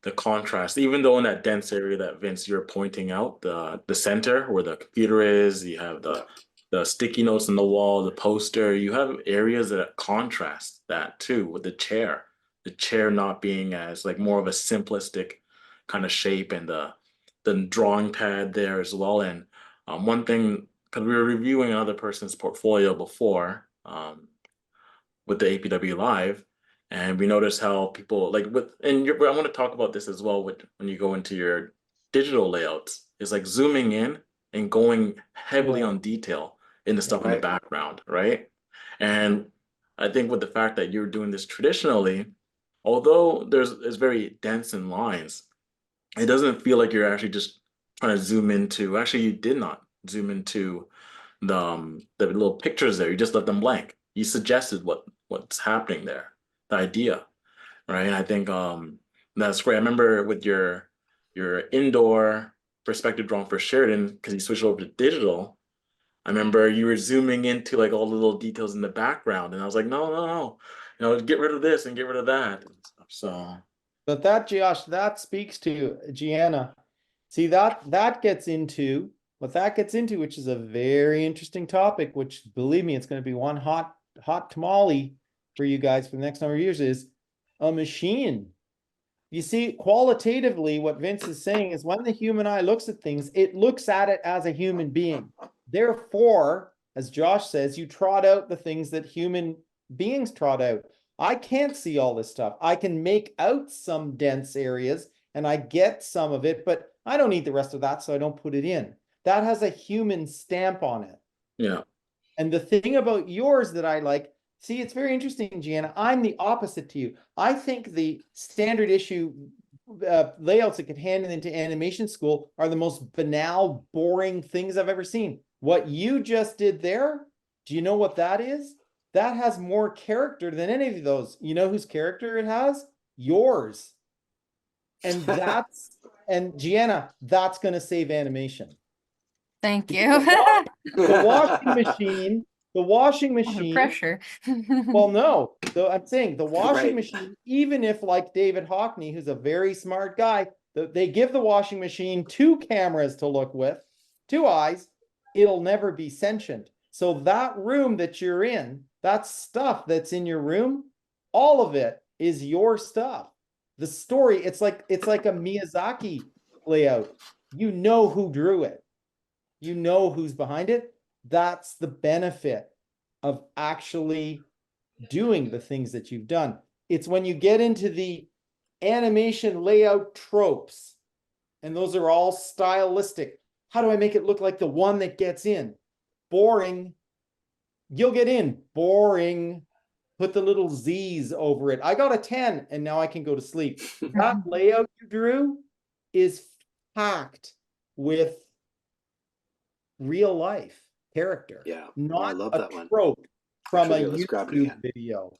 the contrast. Even though in that dense area that Vince you're pointing out, the center where the computer is, you have the sticky notes on the wall, the poster, you have areas that contrast that too with the chair. The chair not being as like more of a simplistic kind of shape, and the drawing pad there as well. And one thing, because we were reviewing another person's portfolio before with the APW Live, and we noticed how people I want to talk about this as well with when you go into your digital layouts, is like zooming in and going heavily on detail in the stuff in the background, right? And I think with the fact that you're doing this traditionally, although it's very dense in lines, it doesn't feel like you're actually just trying to zoom into. Actually, you did not zoom into the little pictures there. You just left them blank. You suggested what's happening there, the idea, right? And I think that's great. I remember with your indoor perspective drawing for Sheridan, because you switched over to digital. I remember you were zooming into like all the little details in the background, and I was like, no, get rid of this and get rid of that. So, but Josh, that speaks to Gianna. See, that gets into what that gets into, which is a very interesting topic, which, believe me, it's going to be one hot tamale for you guys for the next number of years, is a machine. You see, qualitatively, what Vince is saying is when the human eye looks at things, it looks at it as a human being. Therefore, as Josh says, you trot out the things that human beings trot out. I can't see all this stuff. I can make out some dense areas and I get some of it, but I don't need the rest of that, so I don't put it in. That has a human stamp on it. Yeah. And the thing about yours that I like, see, it's very interesting, Gianna. I'm the opposite to you. I think the standard issue layouts that get handed into animation school are the most banal, boring things I've ever seen. What you just did there, do you know what that is? That has more character than any of those. You know whose character it has? Yours. And and Gianna, that's going to save animation. Thank you. The washing machine. Pressure. Well, no. So I'm saying the washing machine, even if like David Hockney, who's a very smart guy, they give the washing machine 2 cameras to look with, 2 eyes, it'll never be sentient. So that room that you're in, that stuff that's in your room, all of it is your stuff. The story, it's like a Miyazaki layout. You know who drew it. You know who's behind it. That's the benefit of actually doing the things that you've done. It's when you get into the animation layout tropes, and those are all stylistic. How do I make it look like the one that gets in? Boring. You'll get in. Boring. put the little Z's over it. I got a 10 and now I can go to sleep. That layout you drew is packed with real life character. Yeah. Not I love a that one. trope from Actually, a let's grab it YouTube again. video.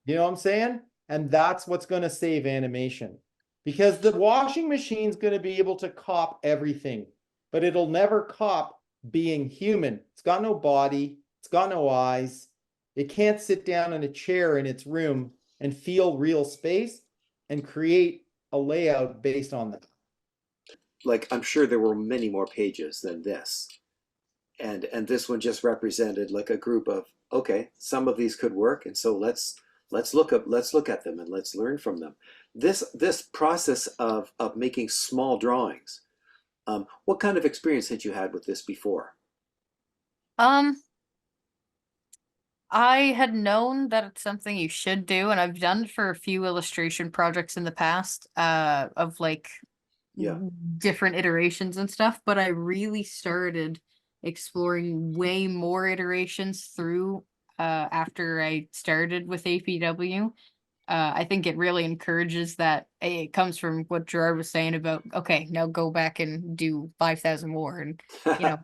You know what I'm saying? And that's what's going to save animation. Because the washing machine's going to be able to cop everything, but it'll never cop being human. It's got no body. It's got no eyes. It can't sit down in a chair in its room and feel real space and create a layout based on that. Like, I'm sure there were many more pages than this. And this one just represented like a group of, okay, some of these could work, and so let's look at them and let's learn from them. This process of making small drawings, what kind of experience had you had with this before? I had known that it's something you should do, and I've done for a few illustration projects in the past, of like Yeah. different iterations and stuff, but I really started exploring way more iterations through after I started with APW. I think it really encourages that. It comes from what Gerard was saying about, okay, now go back and do 5,000 more. And,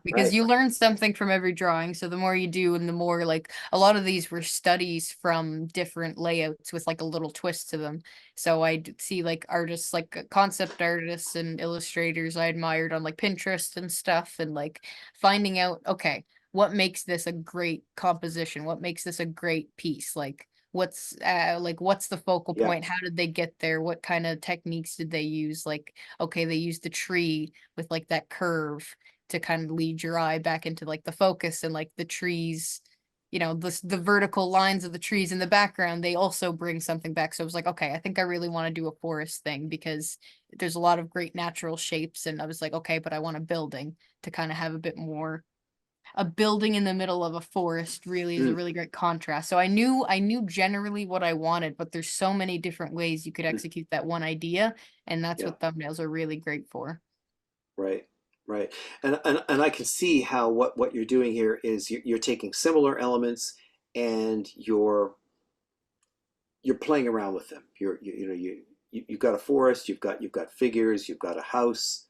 because Right. you learn something from every drawing. So the more you do, and the more, like, a lot of these were studies from different layouts with like a little twist to them. So I'd see like artists, like concept artists and illustrators I admired on like Pinterest and stuff, and like finding out, okay, what makes this a great composition? What makes this a great piece? Like, what's the focal Yeah. point? How did they get there? What kind of techniques did they use? Like, okay, they used the tree with like that curve to kind of lead your eye back into like the focus, and like the trees, the vertical lines of the trees in the background, they also bring something back. So I was like, okay, I think I really want to do a forest thing, because there's a lot of great natural shapes, and I was like, okay, but I want a building to kind of have a bit more. A building in the middle of a forest really is a really great contrast. So I knew generally what I wanted, but there's so many different ways you could execute that one idea, and that's Yeah. what thumbnails are really great for. Right. Right. And I can see how what you're doing here is you're taking similar elements and you're playing around with them. You've got a forest, you've got figures, you've got a house,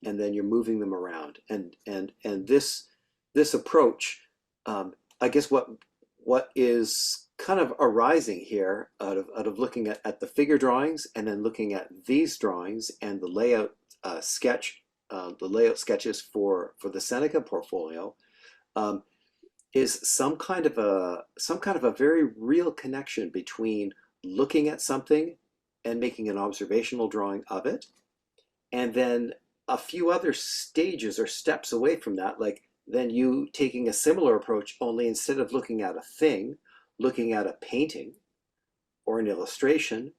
and then you're moving them around. And this approach, I guess what is kind of arising here out of looking at the figure drawings, and then looking at these drawings and the layout the layout sketches for the Seneca portfolio, is some kind of a very real connection between looking at something and making an observational drawing of it, and then a few other stages or steps away from that, like then you taking a similar approach, only instead of looking at a thing, looking at a painting or an illustration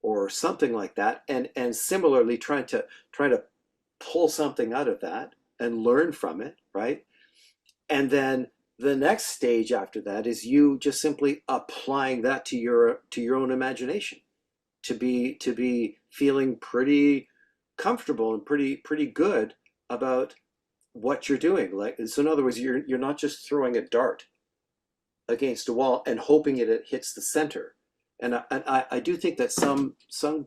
or something like that, and similarly trying to pull something out of that and learn from it, right? And then the next stage after that is you just simply applying that to your own imagination, to be feeling pretty comfortable and pretty good about what you're doing. Like, so in other words, you're not just throwing a dart against a wall and hoping it hits the center. And I do think that some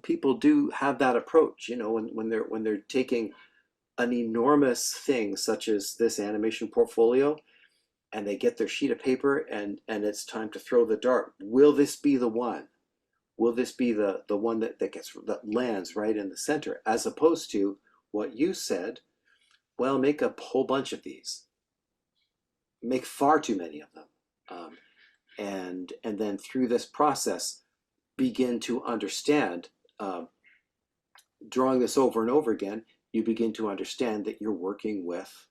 people do have that approach, when they're taking an enormous thing such as this animation portfolio, and they get their sheet of paper and it's time to throw the dart. Will this be the one? Will this be the one that lands right in the center? As opposed to what you said, well, make a whole bunch of these. Make far too many of them. And then through this process, begin to understand, drawing this over and over again, you begin to understand that you're working with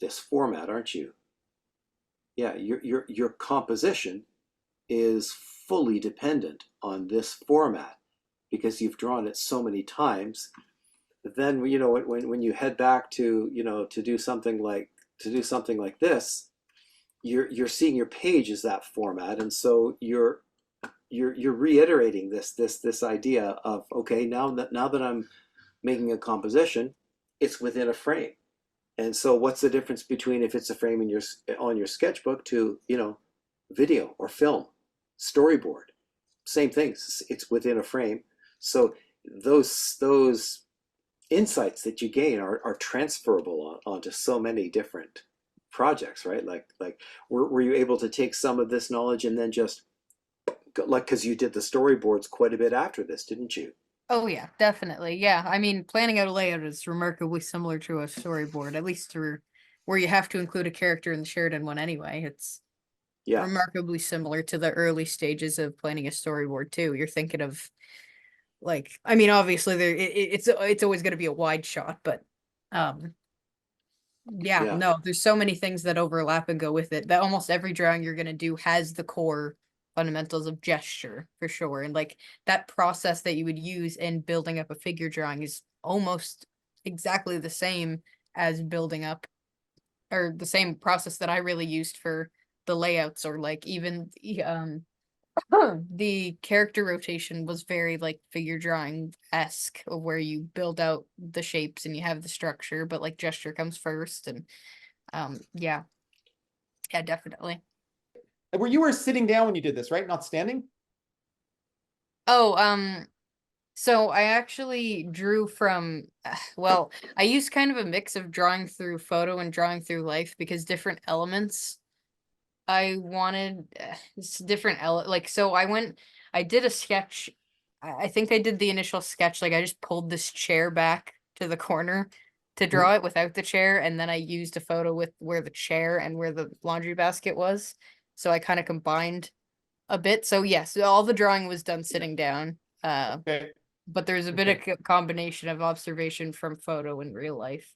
this format, aren't you? Yeah, your composition is fully dependent on this format, because you've drawn it so many times. Then when you head back to to do something like this, you're seeing your page as that format, and so you're reiterating this idea of, okay, now that I'm making a composition, it's within a frame. And so what's the difference between if it's a frame in on your sketchbook to, video or film, storyboard? Same thing. It's within a frame. So those insights that you gain are transferable onto so many different projects, right? Like were you able to take some of this knowledge and then just like, because you did the storyboards quite a bit after this, didn't you? Oh yeah, definitely. Yeah. I mean, planning out a layout is remarkably similar to a storyboard, at least through where you have to include a character in the Sheridan one anyway. It's Yeah, remarkably similar to the early stages of planning a storyboard too. You're thinking of like, I mean, obviously it's always going to be a wide shot, but um yeah, yeah, no, there's so many things that overlap and go with it that almost every drawing you're going to do has the core fundamentals of gesture for sure. And like that process that you would use in building up a figure drawing is almost exactly the same as building up, or the same process that I really used for the layouts, or like even the character rotation was very like figure drawing-esque, of where you build out the shapes and you have the structure, but like gesture comes first. And yeah, definitely. Where you were sitting down when you did this, right? Not standing? Oh, so I actually drew from, well, I used kind of a mix of drawing through photo and drawing through life, because different elements I wanted, different like, so I did a sketch. I think I did the initial sketch, like I just pulled this chair back to the corner to draw it without the chair, and then I used a photo with where the chair and where the laundry basket was. So I kind of combined a bit. So yes, all the drawing was done sitting down. Okay. But there's a bit of combination of observation from photo and real life.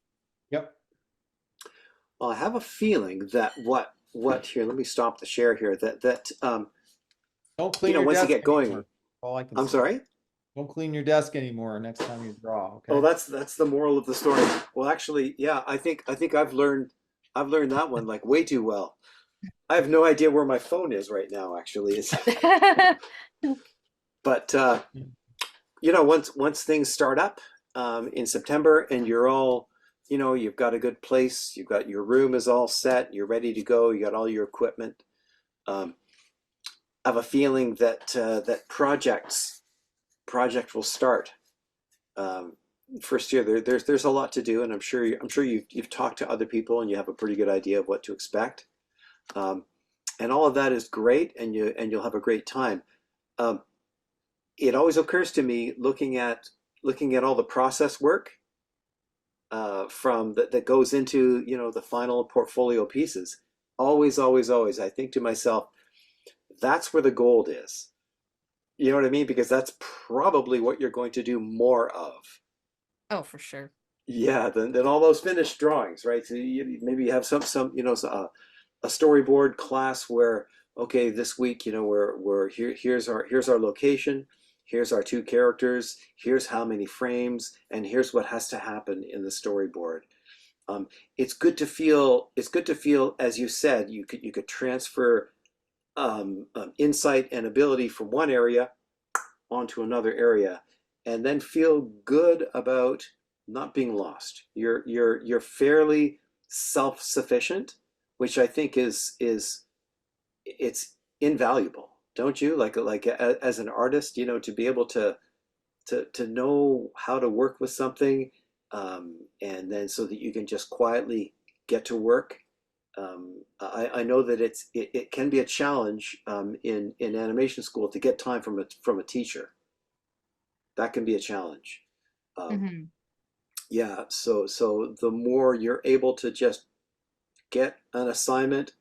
Yep. well, I have a feeling that what here, let me stop the share here, that Don't clean your once you desk get going, anymore. All I can I'm say. sorry. Don't clean your desk anymore next time you draw. Okay. Oh, that's the moral of the story. Well, actually, yeah, I think I've learned that one like way too well. I have no idea where my phone is right now, actually. But once things start up in September, and you're all, you've got a good place, you've got your room is all set, you're ready to go, you got all your equipment. I have a feeling that that project will start. First year, there's a lot to do, and I'm sure you've talked to other people and you have a pretty good idea of what to expect. And all of that is great, and you'll have a great time. Um, it always occurs to me, looking at all the process work from that goes into the final portfolio pieces. Always, always, always, I think to myself, that's where the gold is. You know what I mean? Because that's probably what you're going to do more of. Oh, for sure. Yeah, than all those finished drawings, right? So maybe you have some a storyboard class where, okay, this week, we're here, here's our location, here's our two characters, here's how many frames, and here's what has to happen in the storyboard. It's good to feel, as you said, you could transfer insight and ability from one area onto another area, and then feel good about not being lost. You're fairly self-sufficient, which I think is it's invaluable, don't you? Like as an artist, to be able to know how to work with something, and then so that you can just quietly get to work. I know that it can be a challenge in animation school to get time from a teacher. That can be a challenge. Um, yeah, so the more you're able to just get an assignment,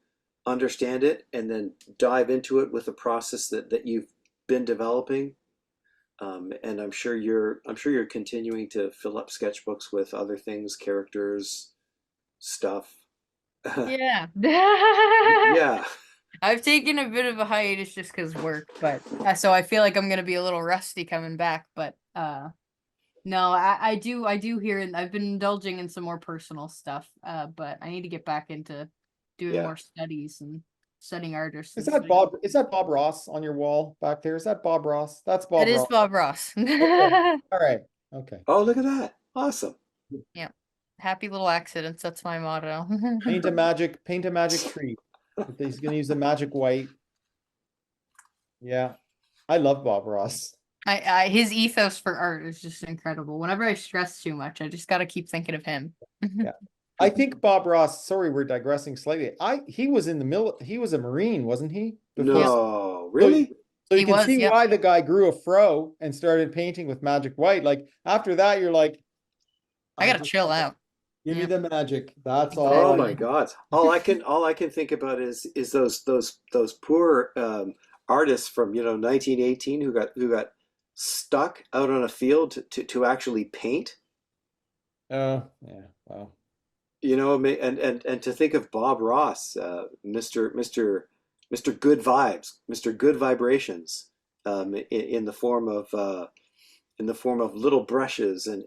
understand it, and then dive into it with a process that you've been developing. And I'm sure you're continuing to fill up sketchbooks with other things, characters, stuff. Yeah. Yeah. I've taken a bit of a hiatus just because work, but so I feel like I'm gonna be a little rusty coming back. But no, I do hear, and I've been indulging in some more personal stuff. But I need to get back into doing Yeah. more studies and studying artists Is and that stuff. Bob? Is that Bob Ross on your wall back there? Is that Bob Ross? That's Bob That is Ross. Bob Ross. Okay. All right. Okay. Oh, look at that. Awesome. Yeah. Happy little accidents. That's my motto. Paint a magic tree. He's gonna use the magic white. Yeah. I love Bob Ross. His ethos for art is just incredible. Whenever I stress too much, I just got to keep thinking of him. Yeah. I think Bob Ross, sorry, we're digressing slightly. He was in the he was a Marine, wasn't he? No, really? So you He can was, see yeah. why the guy grew a fro and started painting with magic white. Like after that, you're like, I gotta chill out. Give me Yeah. the magic. That's all. Oh I my need. God! All I can think about is those poor artists from 1918 who got stuck out on a field to actually paint. Oh, yeah. Wow. And to think of Bob Ross, Mr. Good Vibes, Mr. Good Vibrations, in the form of little brushes and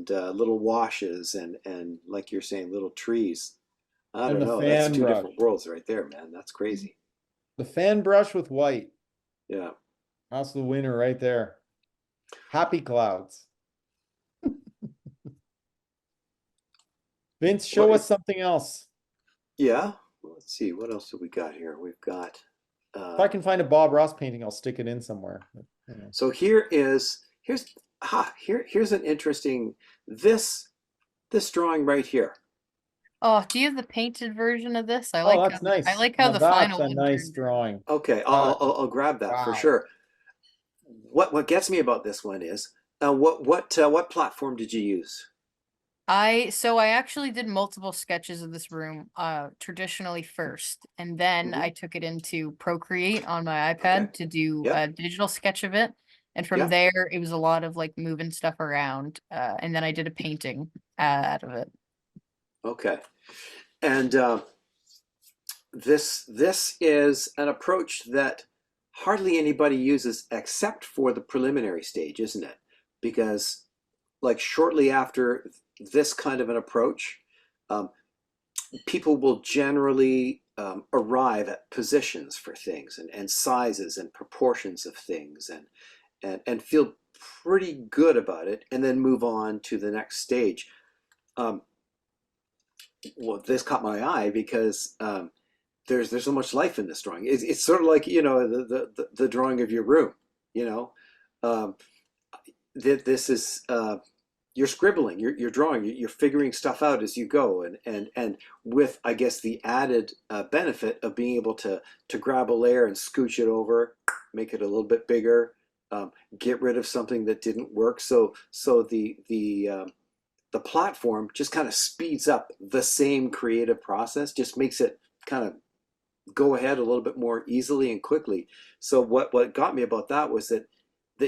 little washes and like you're saying, little trees. I And don't the know. That's fan two brush. different worlds right there, man. That's crazy. The fan brush with white. Yeah. That's the winner right there. Happy clouds. Vince, show us something else. Yeah. Let's see. What else do we got here? We've got. If I can find a Bob Ross painting, I'll stick it in somewhere. So here's an interesting this drawing right here. Oh, do you have the painted version of this? I Oh, like that's nice. I like how Now the that's final a one nice turned. drawing. Okay, I'll grab that for Wow. sure. What gets me about this one is what platform did you use? So I actually did multiple sketches of this room, traditionally first, and then I took it into Procreate on my iPad Okay. to do Yep. a digital sketch of it. And from Yep. there, it was a lot of like moving stuff around. And then I did a painting out of it. Okay, and this is an approach that hardly anybody uses except for the preliminary stage, isn't it? Because like shortly after this kind of an approach, um, people will generally arrive at positions for things and sizes and proportions of things and feel pretty good about it and then move on to the next stage. Well, this caught my eye because there's so much life in this drawing. It's sort of like the drawing of your room. This is you're scribbling, you're drawing, you're figuring stuff out as you go, and with I guess the added benefit of being able to grab a layer and scooch it over, make it a little bit bigger, get rid of something that didn't work. So the platform just kind of speeds up the same creative process, just makes it kind of go ahead a little bit more easily and quickly. So what got me about that was that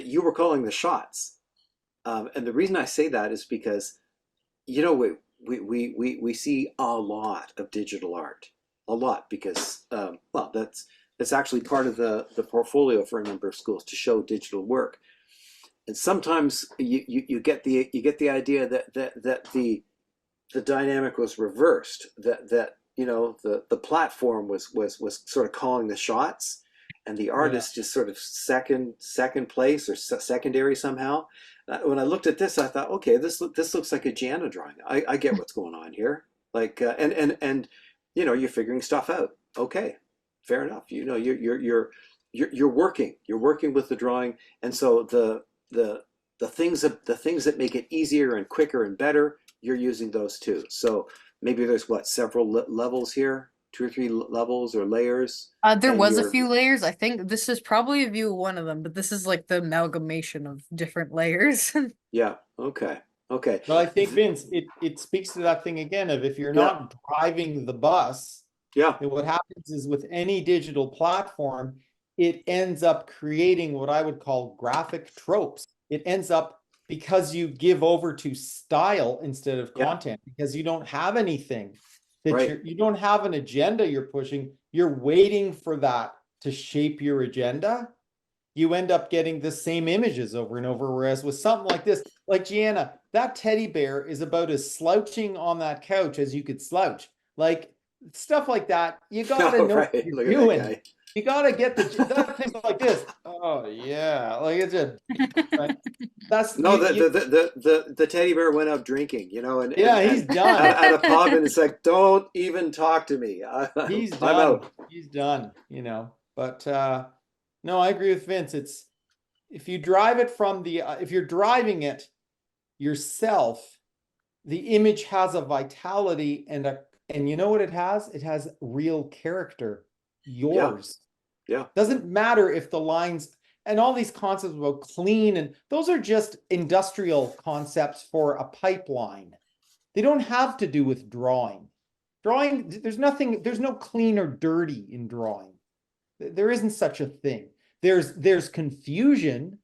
you were calling the shots. And the reason I say that is because, we see a lot of digital art, a lot because, well, that's actually part of the portfolio for a number of schools to show digital work. And sometimes you get the idea that the dynamic was reversed, that the platform was sort of calling the shots, and the artist just sort of second place or secondary somehow. When I looked at this, I thought, okay, this looks like a Gianna drawing. I get what's going on here. Like and you're figuring stuff out. Okay, fair enough. You're working with the drawing, and so the things that make it easier and quicker and better, you're using those too. So maybe there's several levels here, 2 or 3 levels or layers. There was a few layers. I think this is probably a view of one of them, but this is like the amalgamation of different layers. Yeah. Okay. Well, I think Vince, it speaks to that thing again of if you're not driving the bus, then what happens is with any digital platform, it ends up creating what I would call graphic tropes. It ends up because you give over to style instead of content, because you don't have anything that you don't have an agenda you're pushing. You're waiting for that to shape your agenda. You end up getting the same images over and over. Whereas with something like this, like Gianna, that teddy bear is about as slouching on that couch as you could slouch. Like stuff like that, you gotta know what you're doing. You gotta get that thing like this. Oh yeah, like it's just right? That's No, you, the teddy bear went out drinking, yeah, he's done. at a pub, and it's like, don't even talk to me. He's I'm done. out. He's done, But no, I agree with Vince. It's if you drive it from the if you're driving it yourself, the image has a vitality and you know what it has? It has real character. Yours. Yeah. Doesn't matter if the lines and all these concepts about clean and those are just industrial concepts for a pipeline. They don't have to do with drawing. Drawing, there's no clean or dirty in drawing. There isn't such a thing. There's confusion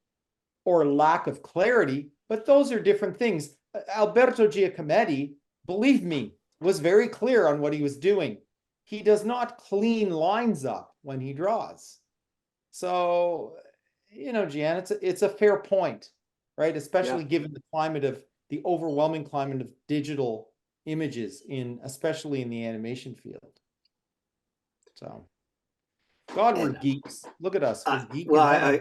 or lack of clarity, but those are different things. Alberto Giacometti, believe me, was very clear on what he was doing. He does not clean lines up when he draws. So, Gianna, it's a fair point, right? Especially given the overwhelming climate of digital images especially in the animation field. So, God, we're geeks. Look at us. We're geeks. Well,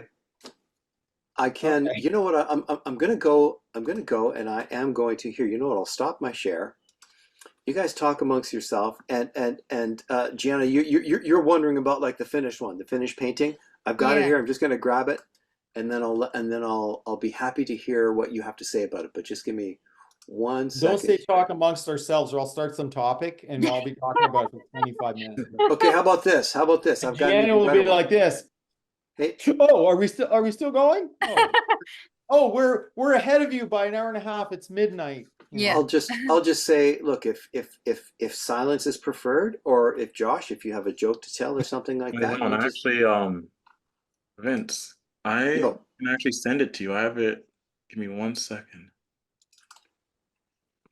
I can. Okay. You know what? I'm gonna go. I'm gonna go, and I am going to here. You know what? I'll stop my share. You guys talk amongst yourself, and Gianna, you're wondering about like the finished one, the finished painting. I've got it here. I'm just gonna grab it, and then I'll be happy to hear what you have to say about it. But just give me 1 second. Don't say talk amongst ourselves, or I'll start some topic, and I'll be talking about it for 25 minutes. Okay, how about this? I've got. Gianna will be like this. Hey. Oh, are we still going? Oh, we're ahead of you by an hour and a half. It's midnight. Yeah. I'll just say, look, if silence is preferred, or if Josh, if you have a joke to tell or something like that. Actually, Vince, I can actually send it to you. I have it. Give me 1 second.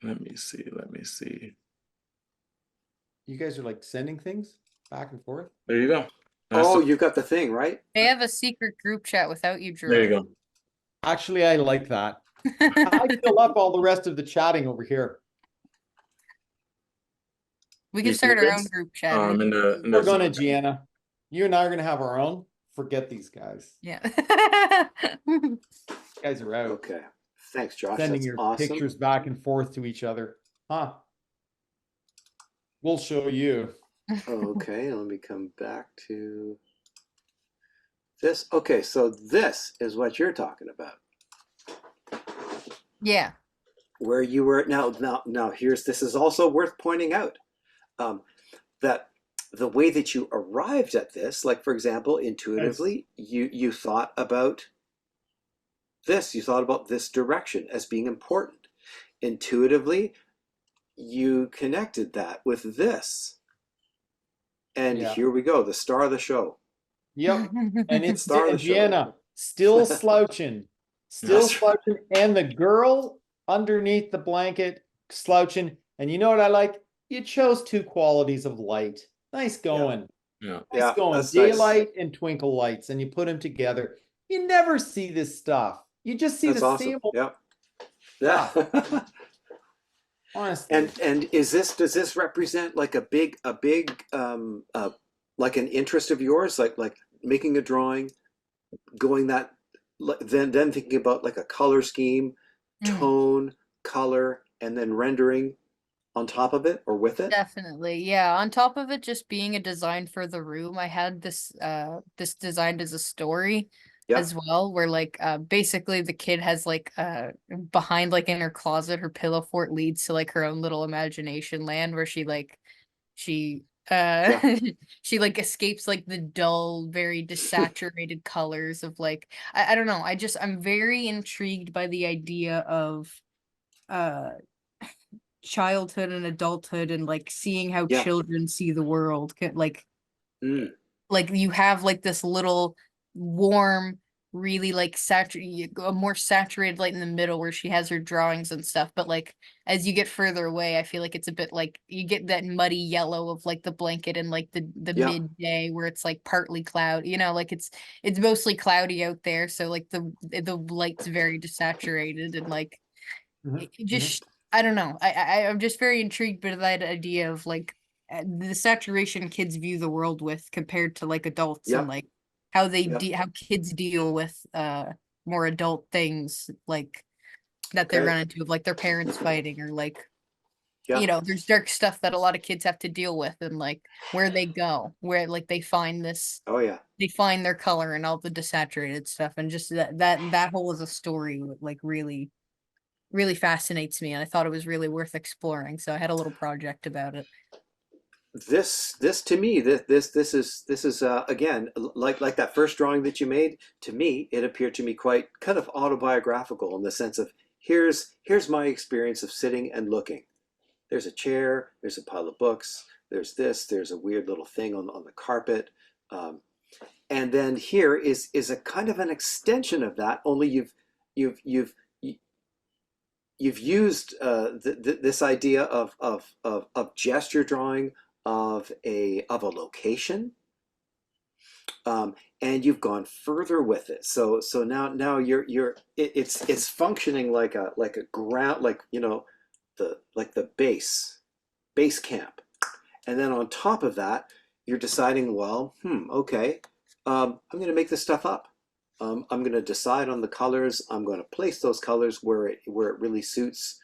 Let me see. You guys are like sending things back and forth. There you go. You've got the thing, right? They have a secret group chat without you, Drew. There you go. Actually, I like that. I fill up all the rest of the chatting over here. We can start our own group chat. We're gonna, Gianna. You and I are gonna have our own. Forget these guys. Yeah. You guys are out. Okay. Thanks, Josh. Sending That's your awesome. pictures back and forth to each other. Huh. We'll show you. Okay, let me come back to this. Okay, so this is what you're talking about. Yeah. Where you were now this is also worth pointing out. That the way that you arrived at this, like for example, intuitively, you thought about this, you thought about this direction as being important. Intuitively, you connected that with this. And here we go, the star of the show. Yep. And it's Gianna, still slouching. Slouching. And the girl underneath the blanket slouching. And you know what I like? You chose two qualities of light. Nice going. Yeah. Nice going. Daylight and twinkle lights. And you put them together. You never see this stuff. You just see the same. Yep. Yeah. Honestly. And does this represent like a big like an interest of yours, like making a drawing, going that then thinking about like a color scheme, tone, color, and then rendering on top of it or with it? Definitely. Yeah. On top of it just being a design for the room, I had this designed as a story as well, where like basically the kid has like behind like in her closet, her pillow fort leads to like her own little imagination land where she she like escapes like the dull, very desaturated colors of like I don't know. I'm very intrigued by the idea of childhood and adulthood and like seeing how children see the world. Like you have like this little warm, really like a more saturated light in the middle where she has her drawings and stuff, but like as you get further away I feel like it's a bit like you get that muddy yellow of like the blanket and like the midday where it's like partly cloud, like it's mostly cloudy out there, so like the light's very desaturated and like it just I don't know, I'm just very intrigued by that idea of like the saturation kids view the world with compared to like adults, Yep. and like how they Yep. how kids deal with more adult things like that they Okay. run into, like their parents fighting, or like Yeah. you know, there's dark stuff that a lot of kids have to deal with, and like where they go, where like they find this, Oh yeah. they find their color and all the desaturated stuff, and just that whole as a story like really really fascinates me, and I thought it was really worth exploring, so I had a little project about it. This to me, this is again, like that first drawing that you made. To me, it appeared to me quite kind of autobiographical in the sense of here's my experience of sitting and looking. There's a chair, there's a pile of books, there's this, there's a weird little thing on the carpet, and then here is a kind of an extension of that. Only you've used this idea of gesture drawing of a location, and you've gone further with it. So now it's functioning like a ground, like the base camp, and then on top of that you're deciding, well, okay, I'm going to make this stuff up. I'm going to decide on the colors. I'm going to place those colors where it really suits,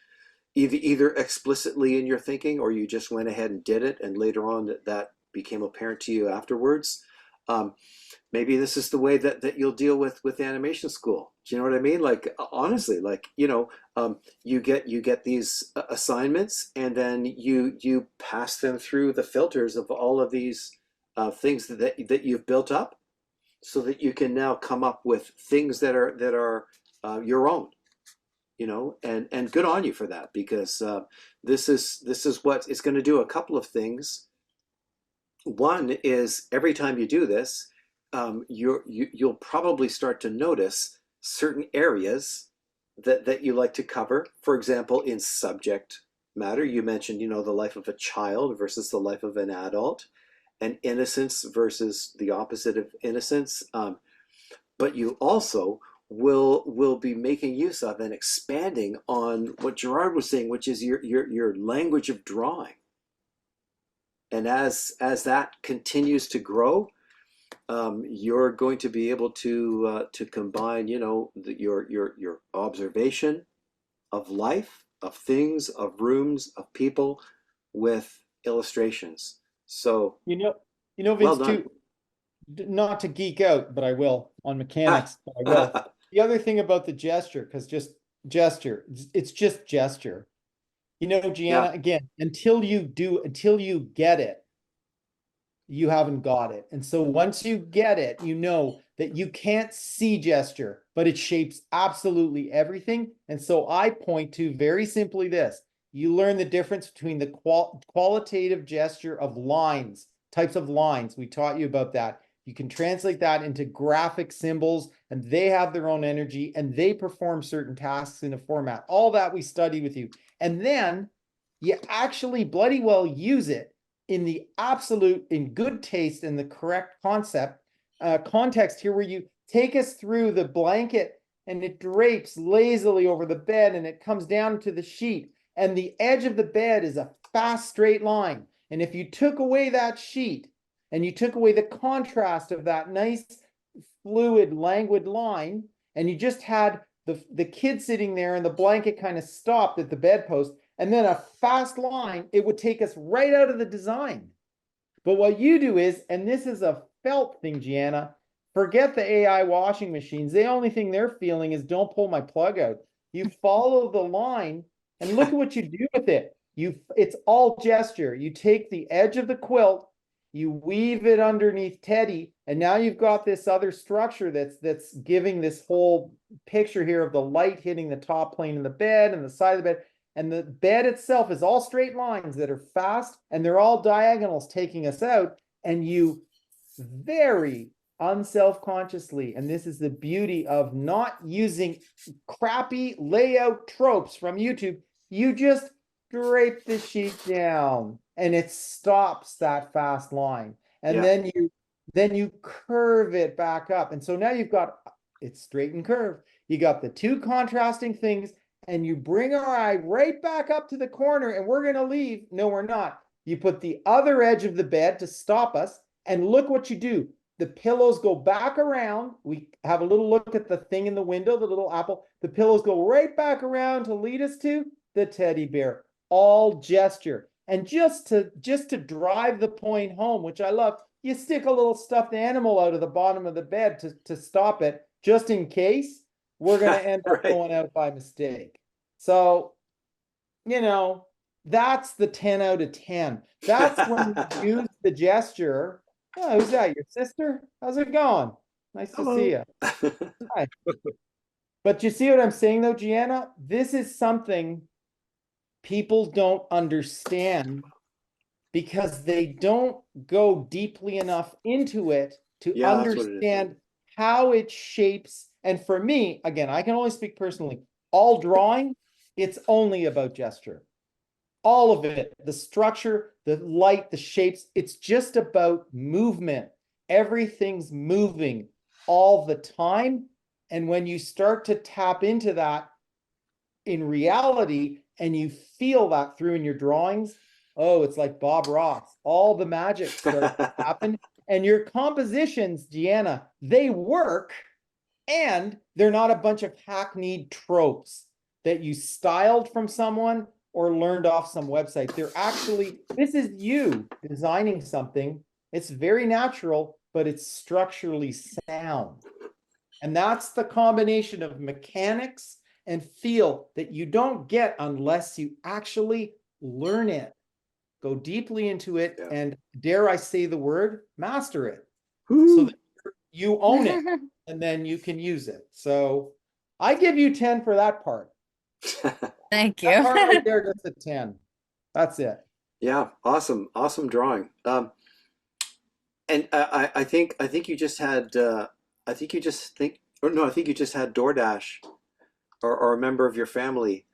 either explicitly in your thinking, or you just went ahead and did it, and later on that became apparent to you afterwards. Maybe this is the way that you'll deal with animation school. Do you know what I mean? Like, honestly, like, you get these assignments, and then you pass them through the filters of all of these things that you've built up, so that you can now come up with things that are your own, and good on you for that, because this is what it's going to do. A couple of things. One is, every time you do this, you'll probably start to notice certain areas that you like to cover. For example, in subject matter, you mentioned, the life of a child versus the life of an adult, and innocence versus the opposite of innocence. But you also will be making use of and expanding on what Gerard was saying, which is your language of drawing. And as that continues to grow, you're going to be able to combine, your observation of life, of things, of rooms, of people, with illustrations. So Vince, well done. Not to geek out, but I will, on mechanics, but I will. The other thing about the gesture, because just gesture, it's just gesture. Gianna, Yeah. again, until you get it, you haven't got it. And so once you get it, you know that you can't see gesture, but it shapes absolutely everything. And so I point to very simply this: you learn the difference between the qualitative gesture of lines, types of lines. We taught you about that. You can translate that into graphic symbols, and they have their own energy, and they perform certain tasks in a format. All that we study with you. And then you actually bloody well use it in the absolute, in good taste, in the correct context here, where you take us through the blanket and it drapes lazily over the bed and it comes down to the sheet, and the edge of the bed is a fast straight line. And if you took away that sheet and you took away the contrast of that nice fluid languid line, and you just had the kid sitting there and the blanket kind of stopped at the bedpost, and then a fast line, it would take us right out of the design. But what you do is, and this is a felt thing, Gianna, forget the AI washing machines. The only thing they're feeling is, don't pull my plug out. You follow the line, and look at what you do with it. It's all gesture. You take the edge of the quilt, you weave it underneath Teddy, and now you've got this other structure that's giving this whole picture here of the light hitting the top plane of the bed and the side of the bed. And the bed itself is all straight lines that are fast, and they're all diagonals taking us out. And you very unself-consciously, and this is the beauty of not using crappy layout tropes from YouTube, you just drape the sheet down and it stops that fast line. And then you curve it back up. And so now you've got it's straight and curved. You got the two contrasting things, and you bring our eye right back up to the corner, and we're going to leave. No, we're not. You put the other edge of the bed to stop us, and look what you do. The pillows go back around. We have a little look at the thing in the window, the little apple. The pillows go right back around to lead us to the teddy bear. All gesture. And just to drive the point home, which I love, you stick a little stuffed animal out of the bottom of the bed to stop it, just in case we're going to end up going out by mistake. So, you know, that's the 10 out of 10. That's when you use the gesture. Oh, who's that? Your sister? How's it going? Nice to see you. Hi. But you see what I'm saying though, Gianna? This is something people don't understand because they don't go deeply enough into it to understand how it shapes. And for me, again, I can only speak personally, all drawing, it's only about gesture. All of it, the structure, the light, the shapes, it's just about movement. Everything's moving all the time. And when you start to tap into that in reality and you feel that through in your drawings, oh, it's like Bob Ross. All the magic starts to happen. And your compositions, Gianna, they work and they're not a bunch of hackneyed tropes that you styled from someone or learned off some website. They're actually, this is you designing something. It's very natural, but it's structurally sound. And that's the combination of mechanics and feel that you don't get unless you actually learn it, go deeply into it, and dare I say the word, master it. So that you own it and then you can use it. So I give you 10 for that part. Thank you. That part right there gets a 10. That's it. Yeah, awesome drawing. And I think you just had I think you just had DoorDash or a member of your family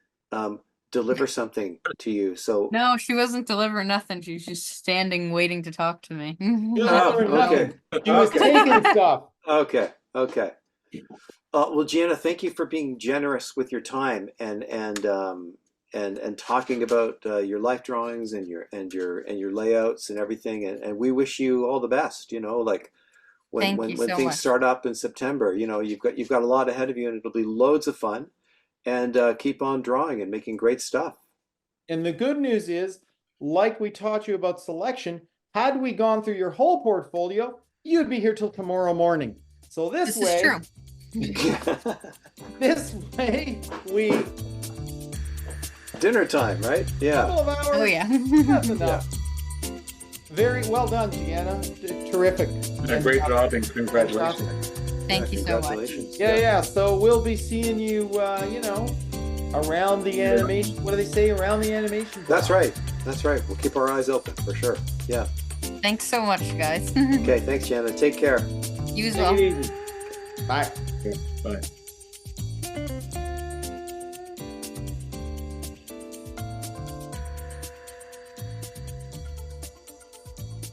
deliver something to you. So no, she wasn't delivering nothing. She was just standing waiting to talk to me. Okay. She was taking stuff. Okay. Well, Gianna, thank you for being generous with your time and talking about your life drawings and your layouts and everything. And we wish you all the best. You know, like when things start up in September, you know, you've got a lot ahead of you, and it'll be loads of fun. And keep on drawing and making great stuff. And the good news is, like we taught you about selection, had we gone through your whole portfolio, you'd be here till tomorrow morning. So this way, is true. This way we dinner time, right? Yeah. Couple of hours, Oh yeah. that's enough. Very well done, Gianna. Terrific. Great job and congratulations. Thank you so much. Yeah. So we'll be seeing you, you know, around the animation. What do they say? Around the animation. That's right. We'll keep our eyes open for sure. Yeah. Thanks so much, guys. Okay. Thanks, Gianna. Take care. You as well. Take it easy. Bye. Okay, bye.